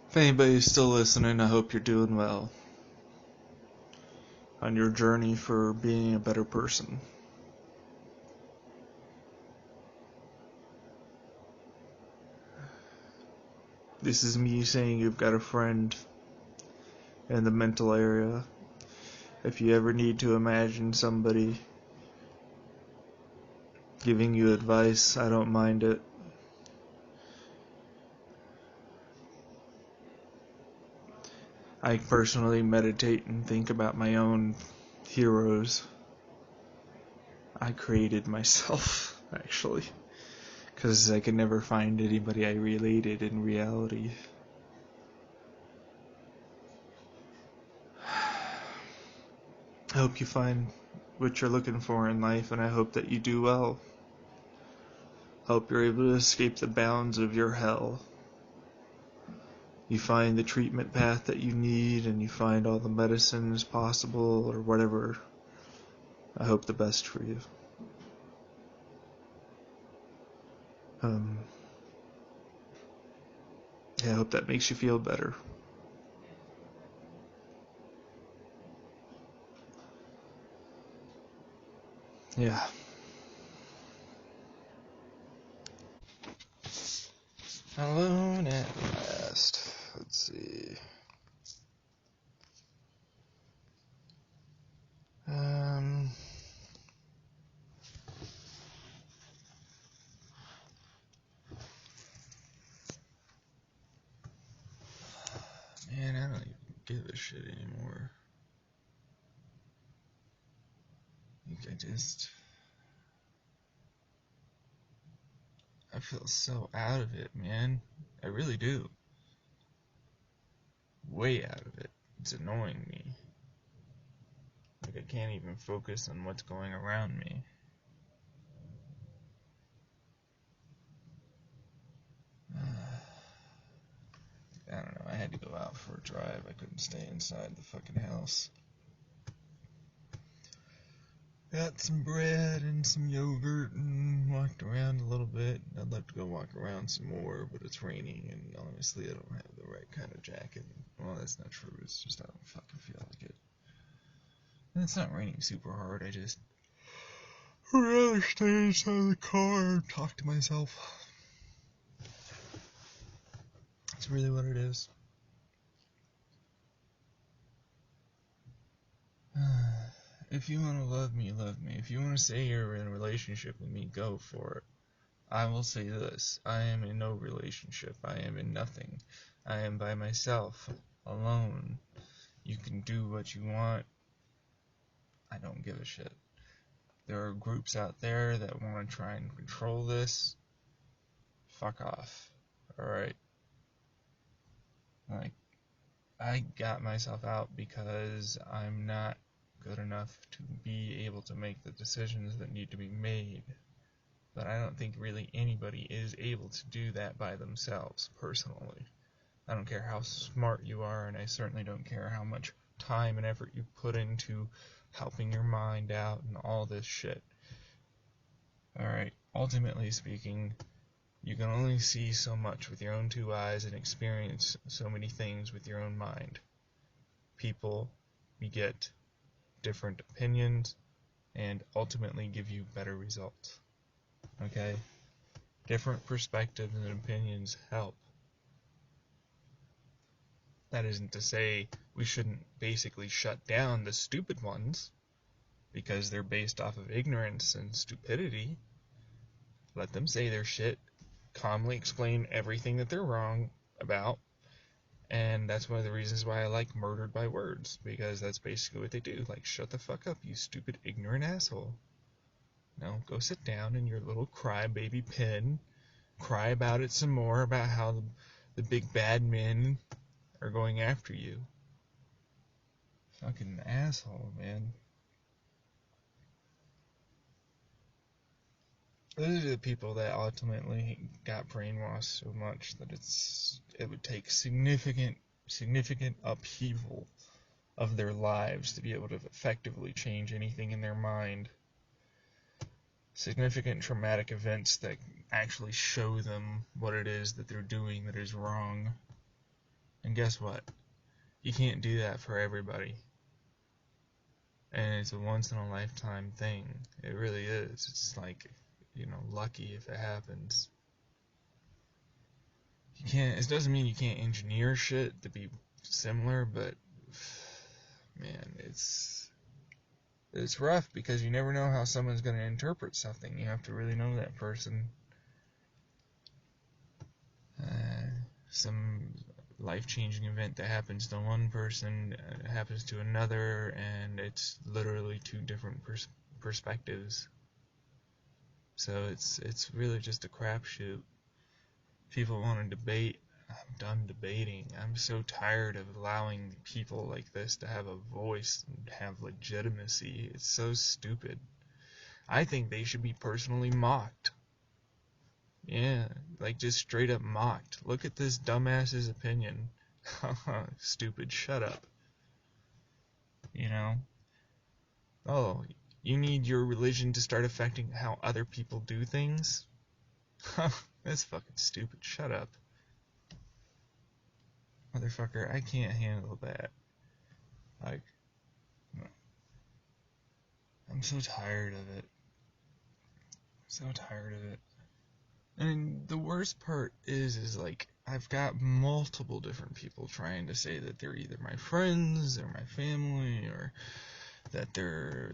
If anybody's still listening, I hope you're doing well on your journey for being a better person. This is me saying you've got a friend in the mental area. If you ever need to imagine somebody giving you advice, I don't mind it. I personally meditate and think about my own heroes. I created myself, actually, because I could never find anybody I related in reality. I hope you find what you're looking for in life, and I hope that you do well. Hope you're able to escape the bounds of your hell. You find the treatment path that you need, and you find all the medicines possible, or whatever. I hope the best for you. Yeah, I hope that makes you feel better. Yeah. Alone at last. Let's see. Man, I don't even give a shit anymore. I feel so out of it, man. I really do. Way out of it. It's annoying me. Like, I can't even focus on what's going around me. I don't know, I had to go out for a drive. I couldn't stay inside the fucking house. Got some bread and some yogurt and walked around a little bit. I'd like to go walk around some more, but it's raining and honestly I don't have the right kind of jacket. Well, that's not true. It's just I don't fucking feel like it. And it's not raining super hard. I just would rather stay inside the car and talk to myself. That's really what it is. If you want to love me, love me. If you want to say you're in a relationship with me, go for it. I will say this. I am in no relationship. I am in nothing. I am by myself, alone. You can do what you want. I don't give a shit. There are groups out there that want to try and control this. Fuck off. Alright? Like, I got myself out because I'm not good enough to be able to make the decisions that need to be made. But I don't think really anybody is able to do that by themselves, personally. I don't care how smart you are, and I certainly don't care how much time and effort you put into helping your mind out and all this shit. Alright, ultimately speaking, you can only see so much with your own two eyes and experience so many things with your own mind. People beget different opinions and ultimately give you better results. Okay? Different perspectives and opinions help. That isn't to say we shouldn't basically shut down the stupid ones because they're based off of ignorance and stupidity. Let them say their shit, calmly explain everything that they're wrong about, and that's one of the reasons why I like Murdered by Words, because that's basically what they do. Like, shut the fuck up, you stupid, ignorant asshole. No, go sit down in your little crybaby pen, cry about it some more, about how the big bad men are going after you. Fucking asshole, man. Those are the people that ultimately got brainwashed so much that it would take significant upheaval of their lives to be able to effectively change anything in their mind. Significant traumatic events that actually show them what it is that they're doing that is wrong. And guess what? You can't do that for everybody. And it's a once in a lifetime thing. It really is. It's like, lucky if it happens. It doesn't mean you can't engineer shit to be similar, but man, it's rough because you never know how someone's going to interpret something. You have to really know that person. Some life-changing event that happens to one person happens to another, and it's literally two different perspectives. So it's really just a crapshoot. People want to debate. I'm done debating. I'm so tired of allowing people like this to have a voice and have legitimacy. It's so stupid. I think they should be personally mocked. Yeah, like just straight up mocked. Look at this dumbass's opinion. Stupid, shut up. Oh, you need your religion to start affecting how other people do things? That's fucking stupid, shut up. motherfucker, I can't handle that. Like, I'm so tired of it. So tired of it. And the worst part is like, I've got multiple different people trying to say that they're either my friends or my family, or that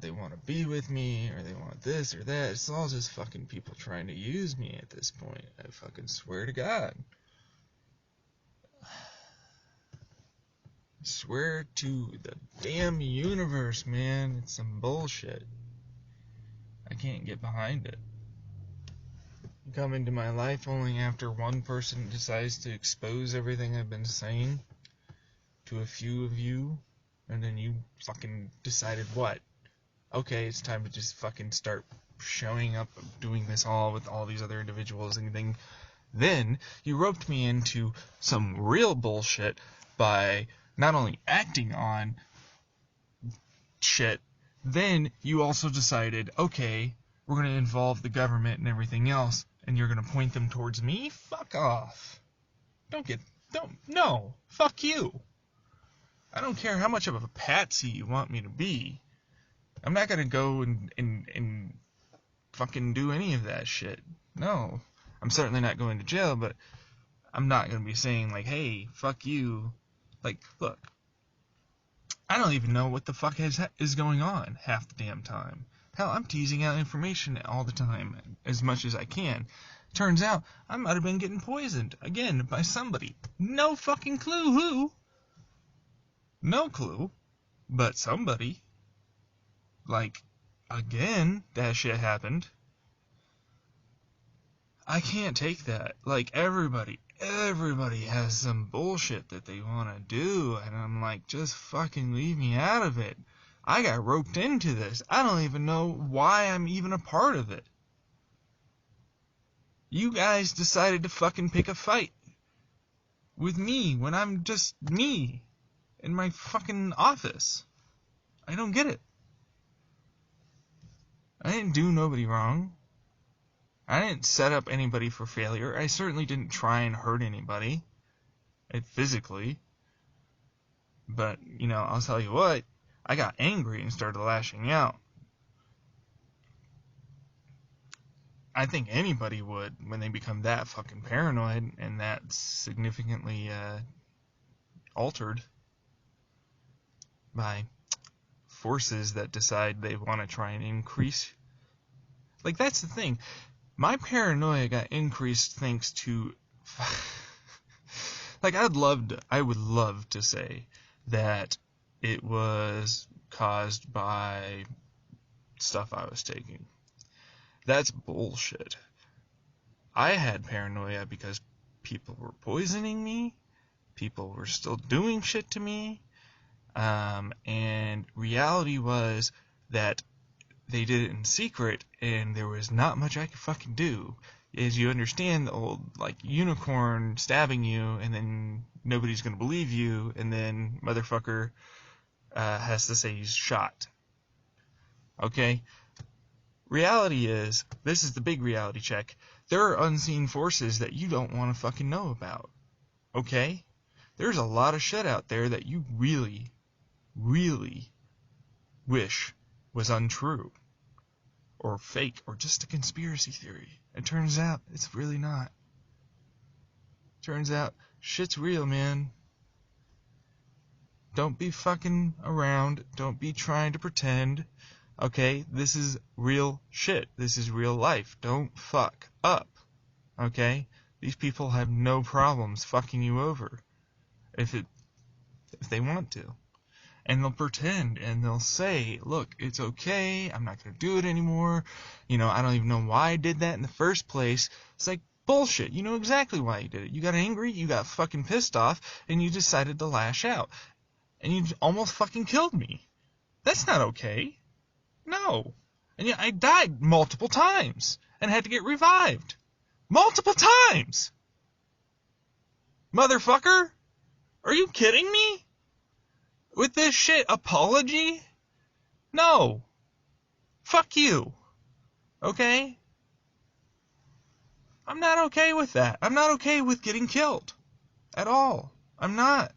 they want to be with me, or they want this or that. It's all just fucking people trying to use me at this point. I fucking swear to God. I swear to the damn universe, man. It's some bullshit. I can't get behind it. You come into my life only after one person decides to expose everything I've been saying to a few of you, and then you fucking decided what? Okay, it's time to just fucking start showing up, doing this all with all these other individuals and then you roped me into some real bullshit by not only acting on shit, then you also decided, okay, we're going to involve the government and everything else, and you're going to point them towards me? Fuck off. No, fuck you. I don't care how much of a patsy you want me to be. I'm not going to go and fucking do any of that shit. No. I'm certainly not going to jail, but I'm not going to be saying, like, hey, fuck you. Like, look, I don't even know what the fuck is going on half the damn time. Hell, I'm teasing out information all the time, as much as I can. Turns out, I might have been getting poisoned, again, by somebody. No fucking clue who. No clue. But somebody. Like, again, that shit happened. I can't take that. Like, everybody has some bullshit that they want to do, and I'm like, just fucking leave me out of it. I got roped into this. I don't even know why I'm even a part of it. You guys decided to fucking pick a fight with me when I'm just me in my fucking office. I don't get it. I didn't do nobody wrong. I didn't set up anybody for failure. I certainly didn't try and hurt anybody physically. But, you know, I'll tell you what, I got angry and started lashing out. I think anybody would when they become that fucking paranoid and that significantly altered by forces that decide they want to try and increase. Like, that's the thing. My paranoia got increased thanks to... like, I would love to say that it was caused by stuff I was taking. That's bullshit. I had paranoia because people were poisoning me, people were still doing shit to me, and reality was that they did it in secret, and there was not much I could fucking do. As you understand the old, like, unicorn stabbing you, and then nobody's gonna believe you, and then motherfucker has to say he's shot. Okay? Reality is, this is the big reality check, there are unseen forces that you don't want to fucking know about. Okay? There's a lot of shit out there that you really, really wish was untrue, or fake, or just a conspiracy theory. It turns out it's really not. Turns out shit's real, man. Don't be fucking around. Don't be trying to pretend. Okay, this is real shit. This is real life. Don't fuck up. Okay? These people have no problems fucking you over if they want to. And they'll pretend, and they'll say, look, it's okay, I'm not going to do it anymore, you know, I don't even know why I did that in the first place. It's like, bullshit, you know exactly why you did it. You got angry, you got fucking pissed off, and you decided to lash out. And you almost fucking killed me. That's not okay. No. And yet I died multiple times, and had to get revived. Multiple times! Motherfucker! Are you kidding me? With this shit apology? No. Fuck you. Okay? I'm not okay with that. I'm not okay with getting killed. At all. I'm not.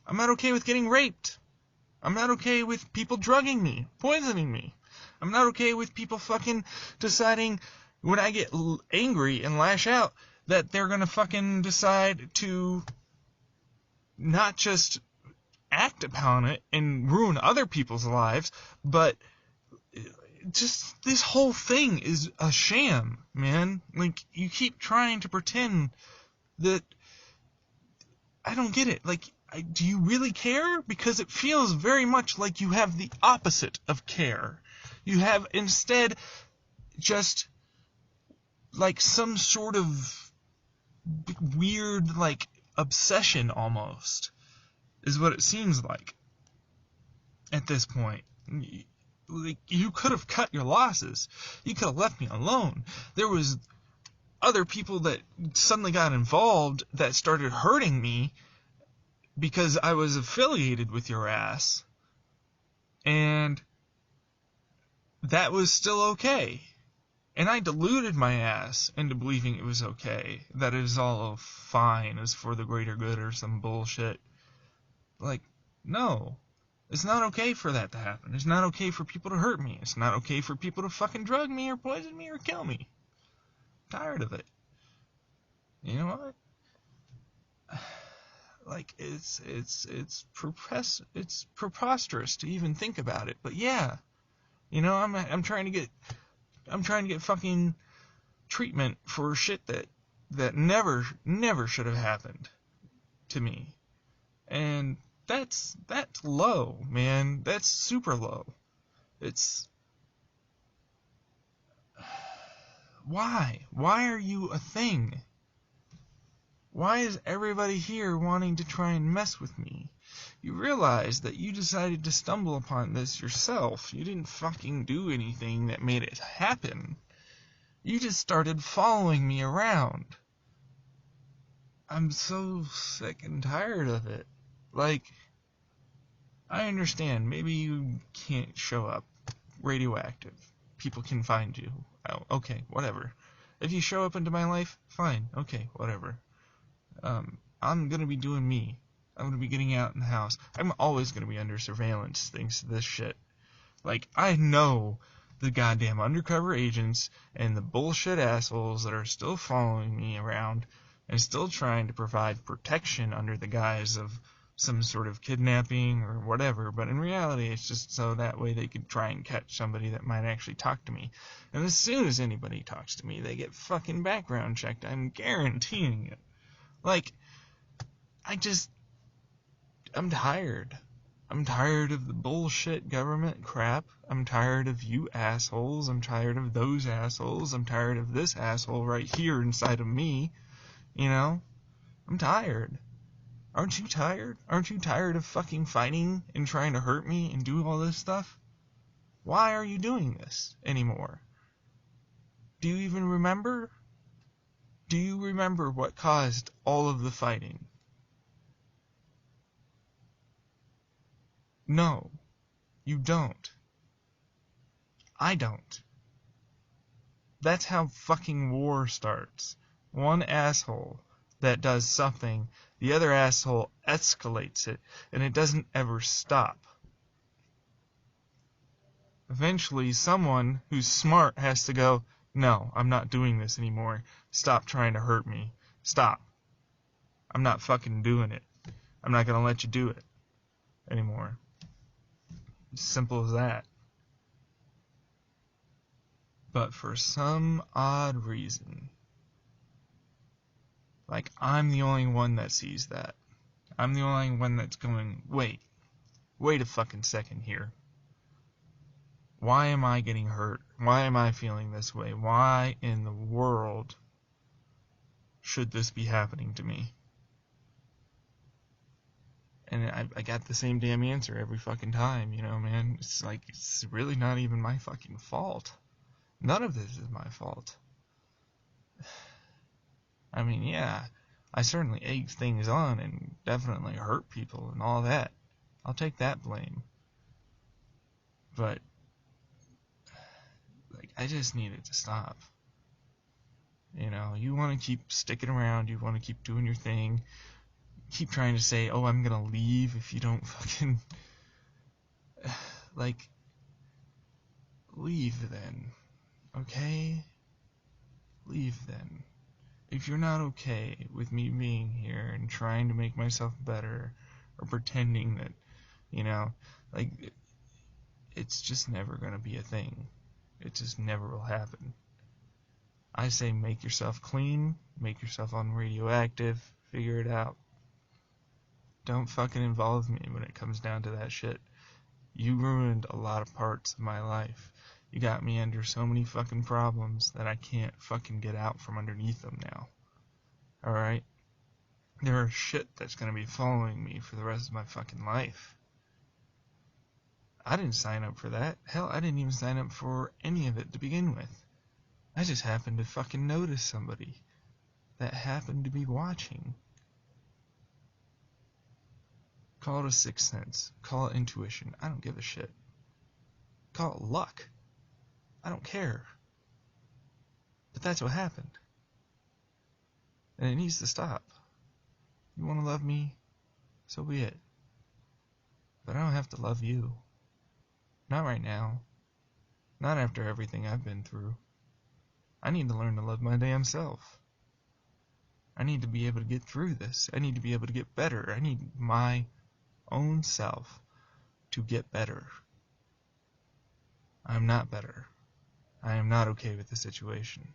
I'm not okay with getting raped. I'm not okay with people drugging me, poisoning me. I'm not okay with people fucking deciding when I get angry and lash out that they're gonna fucking decide to not just act upon it and ruin other people's lives, but just this whole thing is a sham, man. Like, you keep trying to pretend that I don't get it. Like, do you really care? Because it feels very much like you have the opposite of care. You have instead just like some sort of weird, like, obsession almost, is what it seems like at this point. Like, you could have cut your losses. You could have left me alone. There was other people that suddenly got involved that started hurting me because I was affiliated with your ass, and that was still okay. And I deluded my ass into believing it was okay, that it was all fine, is for the greater good or some bullshit. Like, no. It's not okay for that to happen. It's not okay for people to hurt me. It's not okay for people to fucking drug me or poison me or kill me. I'm tired of it. You know what? Like, it's preposterous to even think about it. But yeah, you know, I'm trying to get fucking treatment for shit that never should have happened to me. And that's low, man. That's super low. It's why are you a thing? Why is everybody here wanting to try and mess with me? You realize that you decided to stumble upon this yourself. You didn't fucking do anything that made it happen. You just started following me around. I'm so sick and tired of it. Like, I understand, maybe you can't show up radioactive. People can find you. Oh, okay, whatever. If you show up into my life, fine, okay, whatever. I'm gonna be doing me. I'm gonna be getting out in the house. I'm always gonna be under surveillance thanks to this shit. Like, I know the goddamn undercover agents and the bullshit assholes that are still following me around and still trying to provide protection under the guise of some sort of kidnapping or whatever, but in reality it's just so that way they could try and catch somebody that might actually talk to me. And as soon as anybody talks to me, they get fucking background checked. I'm guaranteeing it. Like, I'm tired. I'm tired of the bullshit government crap. I'm tired of you assholes. I'm tired of those assholes. I'm tired of this asshole right here inside of me. You know? I'm tired. Aren't you tired? Aren't you tired of fucking fighting and trying to hurt me and do all this stuff? Why are you doing this anymore? Do you even remember? Do you remember what caused all of the fighting? No, you don't. I don't. That's how fucking war starts. One asshole that does something, the other asshole escalates it, and it doesn't ever stop. Eventually, someone who's smart has to go, no, I'm not doing this anymore. Stop trying to hurt me. Stop. I'm not fucking doing it. I'm not gonna let you do it anymore. Simple as that. But for some odd reason, like, I'm the only one that sees that. I'm the only one that's going, wait a fucking second here. Why am I getting hurt? Why am I feeling this way? Why in the world should this be happening to me? And I got the same damn answer every fucking time, you know, man. It's like, it's really not even my fucking fault. None of this is my fault. I mean, yeah, I certainly egg things on and definitely hurt people and all that. I'll take that blame. But, like, I just need it to stop. You know, you want to keep sticking around, you want to keep doing your thing, keep trying to say, oh, I'm gonna leave if you don't fucking, like, leave then, okay? Leave then. If you're not okay with me being here and trying to make myself better, or pretending that, like, it's just never gonna be a thing. It just never will happen. I say make yourself clean, make yourself unradioactive, figure it out. Don't fucking involve me when it comes down to that shit. You ruined a lot of parts of my life. You got me under so many fucking problems that I can't fucking get out from underneath them now. Alright? There are shit that's gonna be following me for the rest of my fucking life. I didn't sign up for that. Hell, I didn't even sign up for any of it to begin with. I just happened to fucking notice somebody that happened to be watching. Call it a sixth sense. Call it intuition. I don't give a shit. Call it luck. I don't care. But that's what happened. And it needs to stop. You want to love me? So be it. But I don't have to love you. Not right now. Not after everything I've been through. I need to learn to love my damn self. I need to be able to get through this. I need to be able to get better. I need my own self to get better. I'm not better. I am not okay with the situation.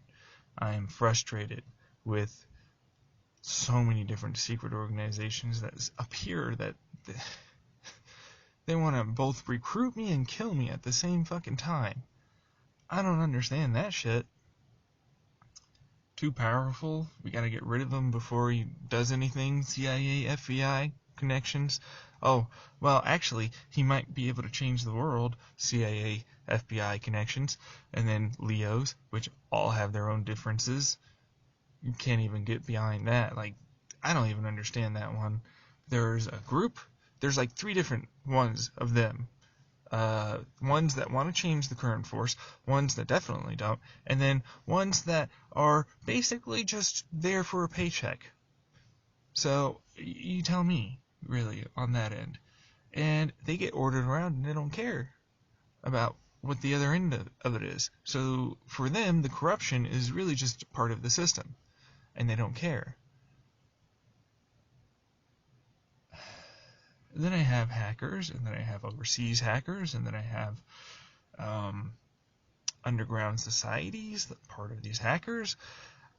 I am frustrated with so many different secret organizations that appear that they want to both recruit me and kill me at the same fucking time. I don't understand that shit. Too powerful. We gotta get rid of him before he does anything. CIA, FBI connections. Oh, well, actually, he might be able to change the world. CIA, FBI connections. And then Leos, which all have their own differences. You can't even get behind that. Like, I don't even understand that one. There's a group. There's like 3 different ones of them. Ones that want to change the current force, ones that definitely don't, and then ones that are basically just there for a paycheck. So, you tell me, really, on that end. And they get ordered around and they don't care about what the other end of it is. So, for them, the corruption is really just part of the system, and they don't care. Then I have hackers, and then I have overseas hackers, and then I have underground societies, that part of these hackers.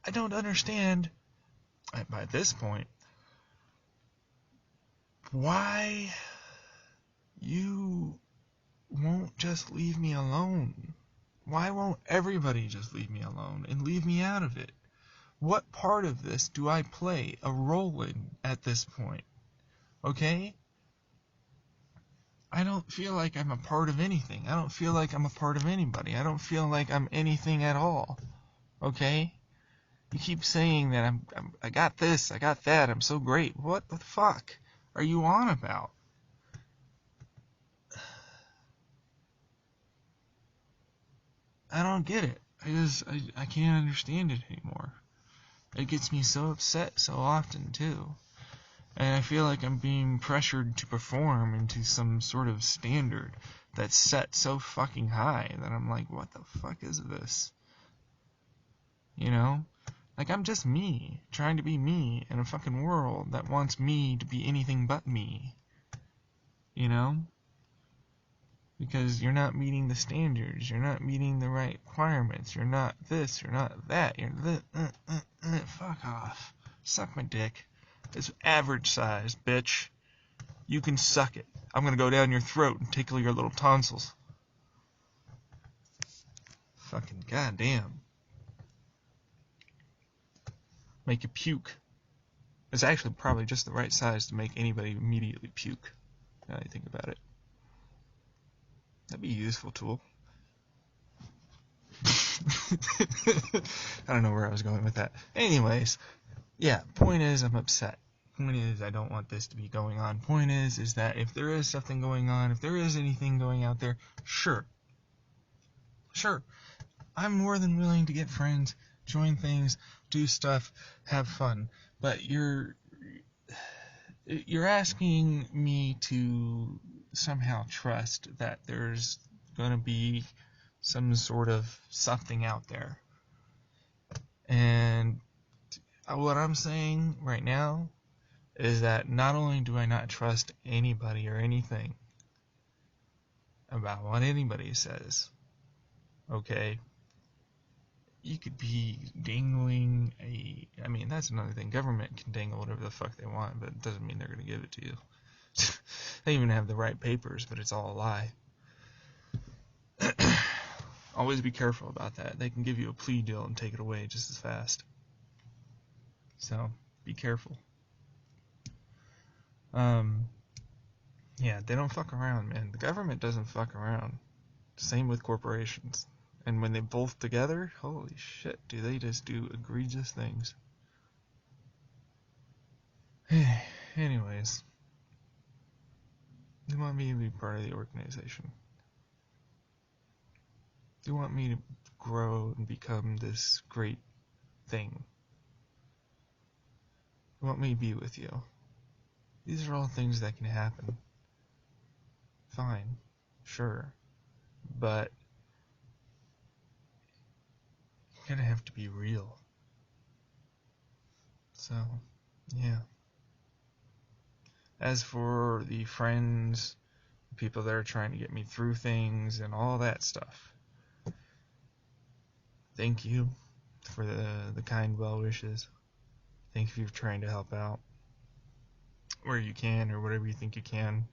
I don't understand, by this point, why you won't just leave me alone. Why won't everybody just leave me alone and leave me out of it? What part of this do I play a role in at this point? Okay? I don't feel like I'm a part of anything. I don't feel like I'm a part of anybody. I don't feel like I'm anything at all. Okay? You keep saying that I got this, I got that, I'm so great. What the fuck are you on about? I don't get it. I can't understand it anymore. It gets me so upset so often, too. And I feel like I'm being pressured to perform into some sort of standard that's set so fucking high that I'm like, what the fuck is this? You know? Like, I'm just me, trying to be me in a fucking world that wants me to be anything but me. You know? Because you're not meeting the standards, you're not meeting the right requirements, you're not this, you're not that, you're this, fuck off. Suck my dick. It's average size, bitch. You can suck it. I'm gonna go down your throat and tickle your little tonsils. Fucking goddamn. Make you puke. It's actually probably just the right size to make anybody immediately puke. Now that I think about it. That'd be a useful tool. I don't know where I was going with that. Anyways, yeah, point is I'm upset. Point is I don't want this to be going on. Point is that if there is something going on, if there is anything going out there, sure. I'm more than willing to get friends, join things, do stuff, have fun. But You're asking me to somehow trust that there's going to be some sort of something out there. And what I'm saying right now is that not only do I not trust anybody or anything about what anybody says, okay? You could be dangling I mean, that's another thing. Government can dangle whatever the fuck they want, but it doesn't mean they're going to give it to you. They even have the right papers, but it's all a lie. Always be careful about that. They can give you a plea deal and take it away just as fast. So, be careful. Yeah, they don't fuck around, man. The government doesn't fuck around. Same with corporations. And when they both together, holy shit, do they just do egregious things. Anyways, they want me to be part of the organization. They want me to grow and become this great thing. They want me to be with you. These are all things that can happen. Fine, sure, but you're gonna have to be real. So, yeah. As for the friends, people that are trying to get me through things and all that stuff, thank you for the kind well wishes. Thank you for trying to help out where you can or whatever you think you can.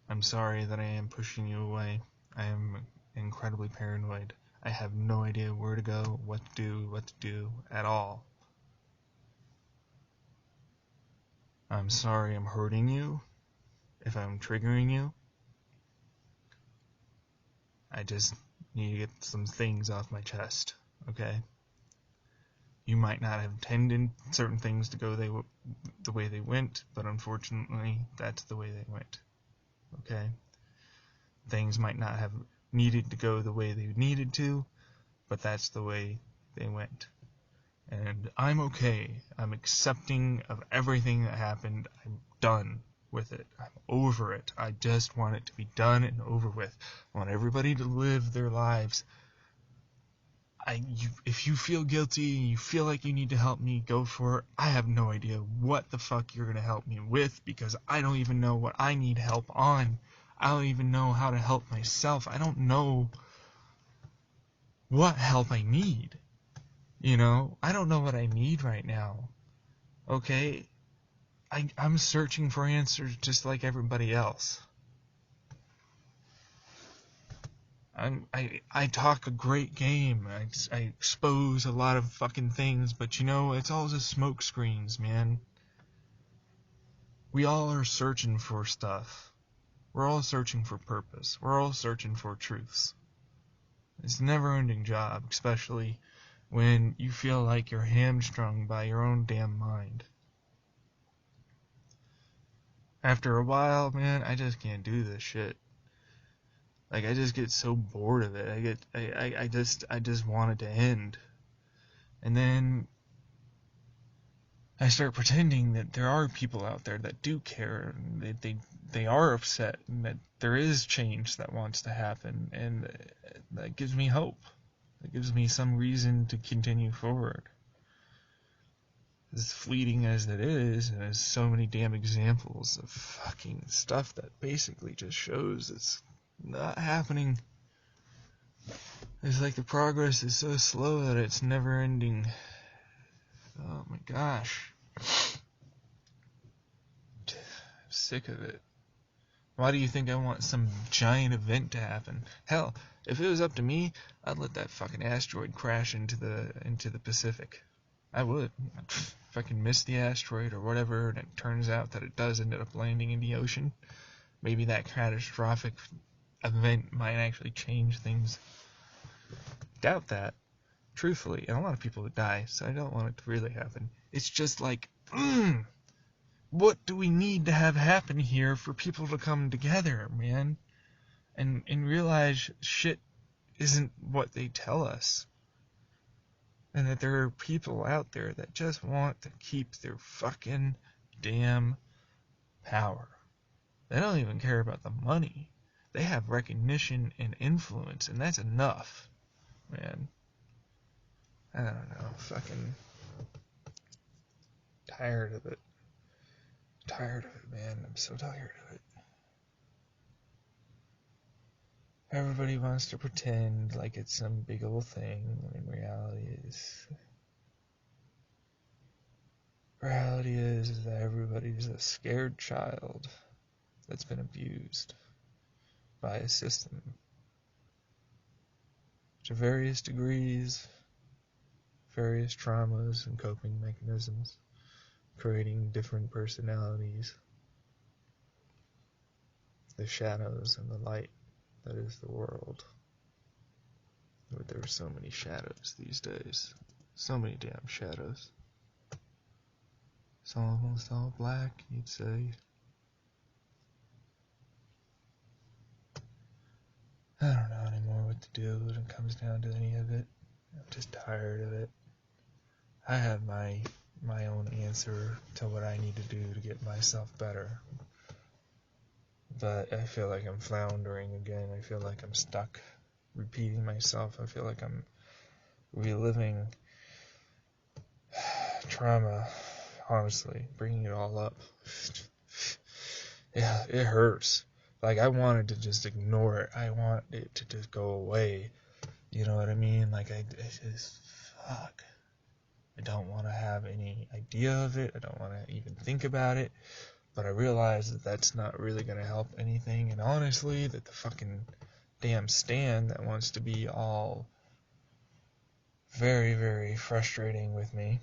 I'm sorry that I am pushing you away. I am incredibly paranoid. I have no idea where to go, what to do at all. I'm sorry I'm hurting you, if I'm triggering you. I just need to get some things off my chest, okay? You might not have intended certain things to go the way they went, but unfortunately, that's the way they went, okay? Things might not have needed to go the way they needed to, but that's the way they went. And I'm okay. I'm accepting of everything that happened. I'm done with it. I'm over it. I just want it to be done and over with. I want everybody to live their lives. If you feel guilty and you feel like you need to help me, go for it. I have no idea what the fuck you're going to help me with because I don't even know what I need help on. I don't even know how to help myself. I don't know what help I need. You know, I don't know what I need right now. Okay? I'm searching for answers just like everybody else. I talk a great game. I expose a lot of fucking things, but you know, it's all just smoke screens, man. We all are searching for stuff. We're all searching for purpose. We're all searching for truths. It's a never-ending job, especially when you feel like you're hamstrung by your own damn mind. After a while, man, I just can't do this shit. Like, I just get so bored of it. I just want it to end. And then I start pretending that there are people out there that do care, and they are upset, and that there is change that wants to happen, and that gives me hope. It gives me some reason to continue forward. As fleeting as it is, and there's so many damn examples of fucking stuff that basically just shows it's not happening. It's like the progress is so slow that it's never ending. Oh my gosh. I'm sick of it. Why do you think I want some giant event to happen? Hell, if it was up to me, I'd let that fucking asteroid crash into the Pacific. I would. I'd fucking miss the asteroid or whatever, and it turns out that it does end up landing in the ocean. Maybe that catastrophic event might actually change things. Doubt that, truthfully, and a lot of people would die, so I don't want it to really happen. It's just like, what do we need to have happen here for people to come together, man? And realize shit isn't what they tell us. And that there are people out there that just want to keep their fucking damn power. They don't even care about the money. They have recognition and influence, and that's enough, man. I don't know. Fucking tired of it. Tired of it, man. I'm so tired of it. Everybody wants to pretend like it's some big old thing, when in reality is that everybody's a scared child that's been abused by a system to various degrees, various traumas and coping mechanisms, creating different personalities, the shadows and the light that is the world. But there are so many shadows these days. So many damn shadows. It's almost all black, you'd say. I don't know anymore what to do when it comes down to any of it. I'm just tired of it. I have my own answer to what I need to do to get myself better. But I feel like I'm floundering again. I feel like I'm stuck repeating myself. I feel like I'm reliving trauma, honestly, bringing it all up. Yeah, it hurts. Like, I wanted to just ignore it. I want it to just go away. You know what I mean? Like, it's just, fuck. I don't want to have any idea of it. I don't want to even think about it. But I realize that that's not really going to help anything. And honestly, that the fucking damn Stan that wants to be all very, very frustrating with me,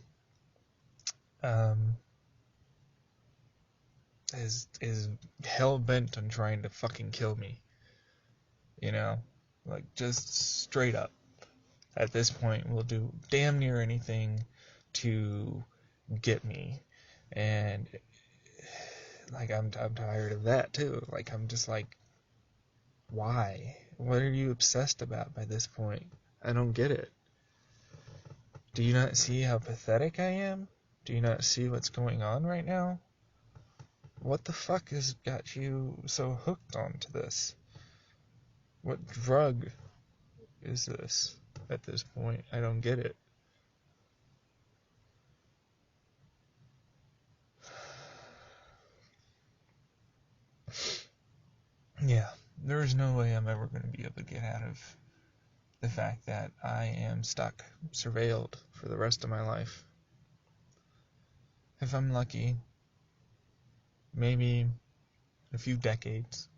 is hell-bent on trying to fucking kill me. You know? Like, just straight up. At this point, will do damn near anything to get me. And like, I'm tired of that too. Like, I'm just like, why? What are you obsessed about by this point? I don't get it. Do you not see how pathetic I am? Do you not see what's going on right now? What the fuck has got you so hooked onto this? What drug is this at this point? I don't get it. Yeah, there is no way I'm ever going to be able to get out of the fact that I am stuck, surveilled for the rest of my life. If I'm lucky, maybe a few decades,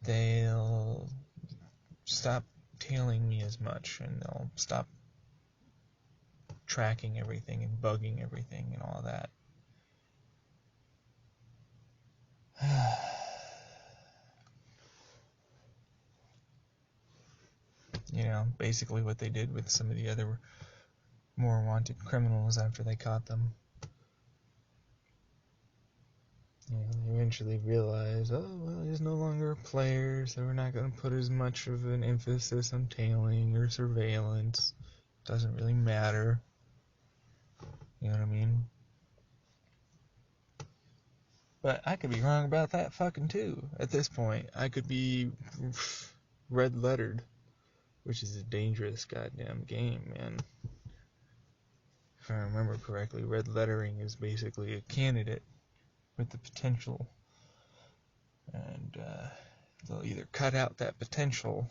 they'll stop tailing me as much, and they'll stop tracking everything and bugging everything and all that. You know, basically what they did with some of the other more wanted criminals after they caught them. You know, they eventually realized, oh, well, he's no longer a player, so we're not going to put as much of an emphasis on tailing or surveillance. Doesn't really matter. You know what I mean? But I could be wrong about that fucking too. At this point, I could be red lettered, which is a dangerous goddamn game, man. If I remember correctly, red lettering is basically a candidate with the potential, and they'll either cut out that potential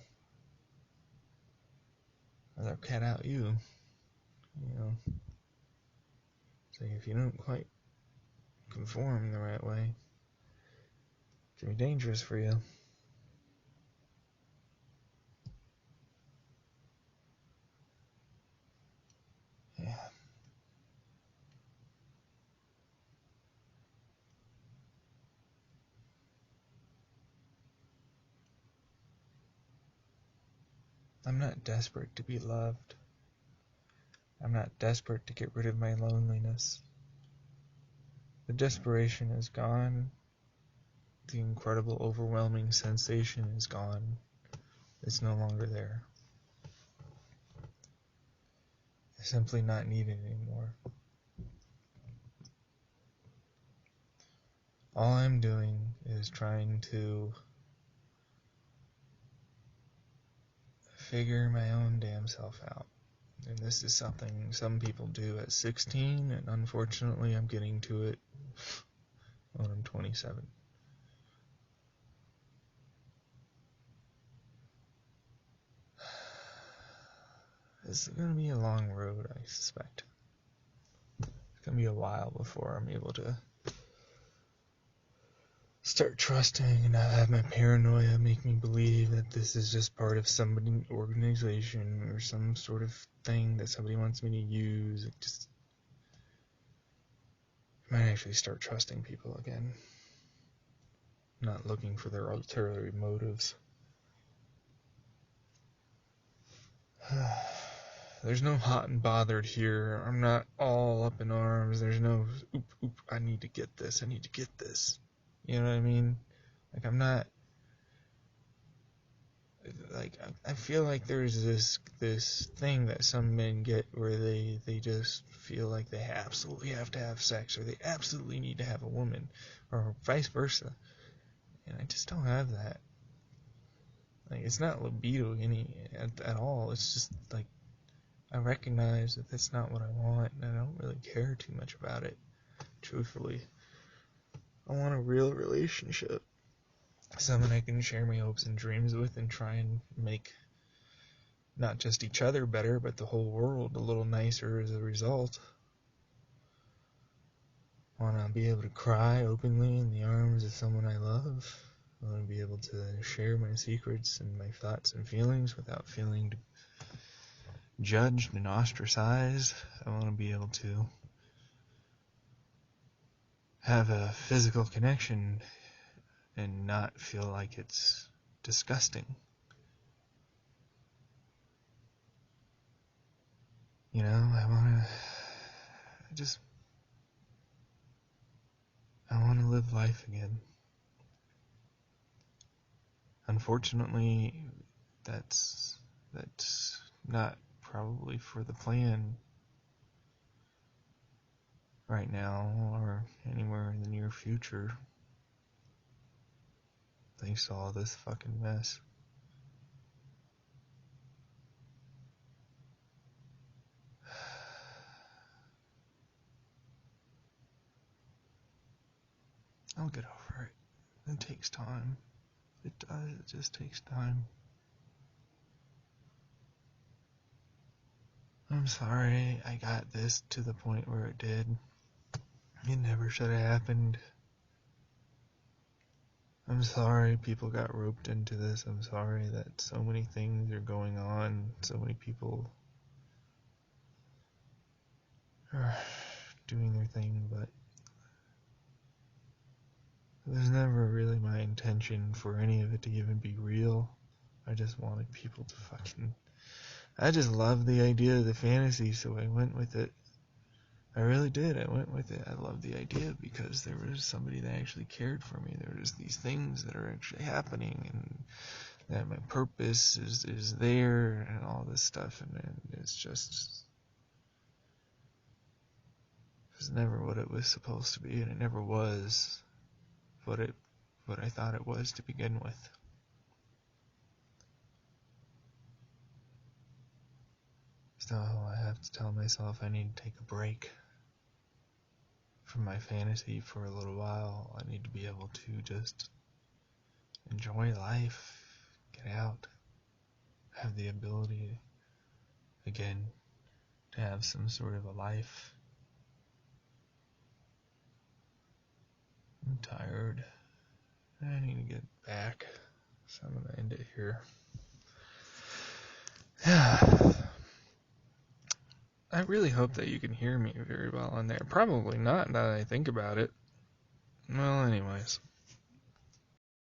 or they'll cut out you. You know, so if you don't quite conform the right way, it can be dangerous for you. Yeah. I'm not desperate to be loved. I'm not desperate to get rid of my loneliness. The desperation is gone. The incredible, overwhelming sensation is gone. It's no longer there. It's simply not needed anymore. All I'm doing is trying to figure my own damn self out. And this is something some people do at 16, and unfortunately I'm getting to it when I'm 27. It's going to be a long road, I suspect. It's going to be a while before I'm able to start trusting and not have my paranoia make me believe that this is just part of somebody's organization or some sort of thing that somebody wants me to use. I might actually start trusting people again, not looking for their ulterior motives. There's no hot and bothered here. I'm not all up in arms. There's no, oop, I need to get this. You know what I mean? Like, I'm not, like, I feel like there's this thing that some men get where they just feel like they absolutely have to have sex, or they absolutely need to have a woman, or vice versa. And I just don't have that. Like, it's not libido at all. It's just, like, I recognize that that's not what I want, and I don't really care too much about it, truthfully. I want a real relationship. Someone I can share my hopes and dreams with and try and make not just each other better, but the whole world a little nicer as a result. I want to be able to cry openly in the arms of someone I love. I want to be able to share my secrets and my thoughts and feelings without feeling judged and ostracized. I want to be able to have a physical connection and not feel like it's disgusting. You know, I want to live life again. Unfortunately, that's not probably for the plan right now or anywhere in the near future. Thanks to all this fucking mess. I'll get over it. It takes time. It does. It just takes time. I'm sorry I got this to the point where it did. It never should have happened. I'm sorry people got roped into this. I'm sorry that so many things are going on. So many people are doing their thing, but it was never really my intention for any of it to even be real. I just wanted people to I just loved the idea of the fantasy, so I went with it. I really did. I went with it. I loved the idea because there was somebody that actually cared for me. There was these things that are actually happening, and that my purpose is there, and all this stuff, and it's just... It was never what it was supposed to be, and it never was what I thought it was to begin with. So I have to tell myself I need to take a break from my fantasy for a little while. I need to be able to just enjoy life, get out, have the ability, again, to have some sort of a life. I'm tired. I need to get back, so I'm going to end it here. I really hope that you can hear me very well on there. Probably not, now that I think about it. Well, anyways.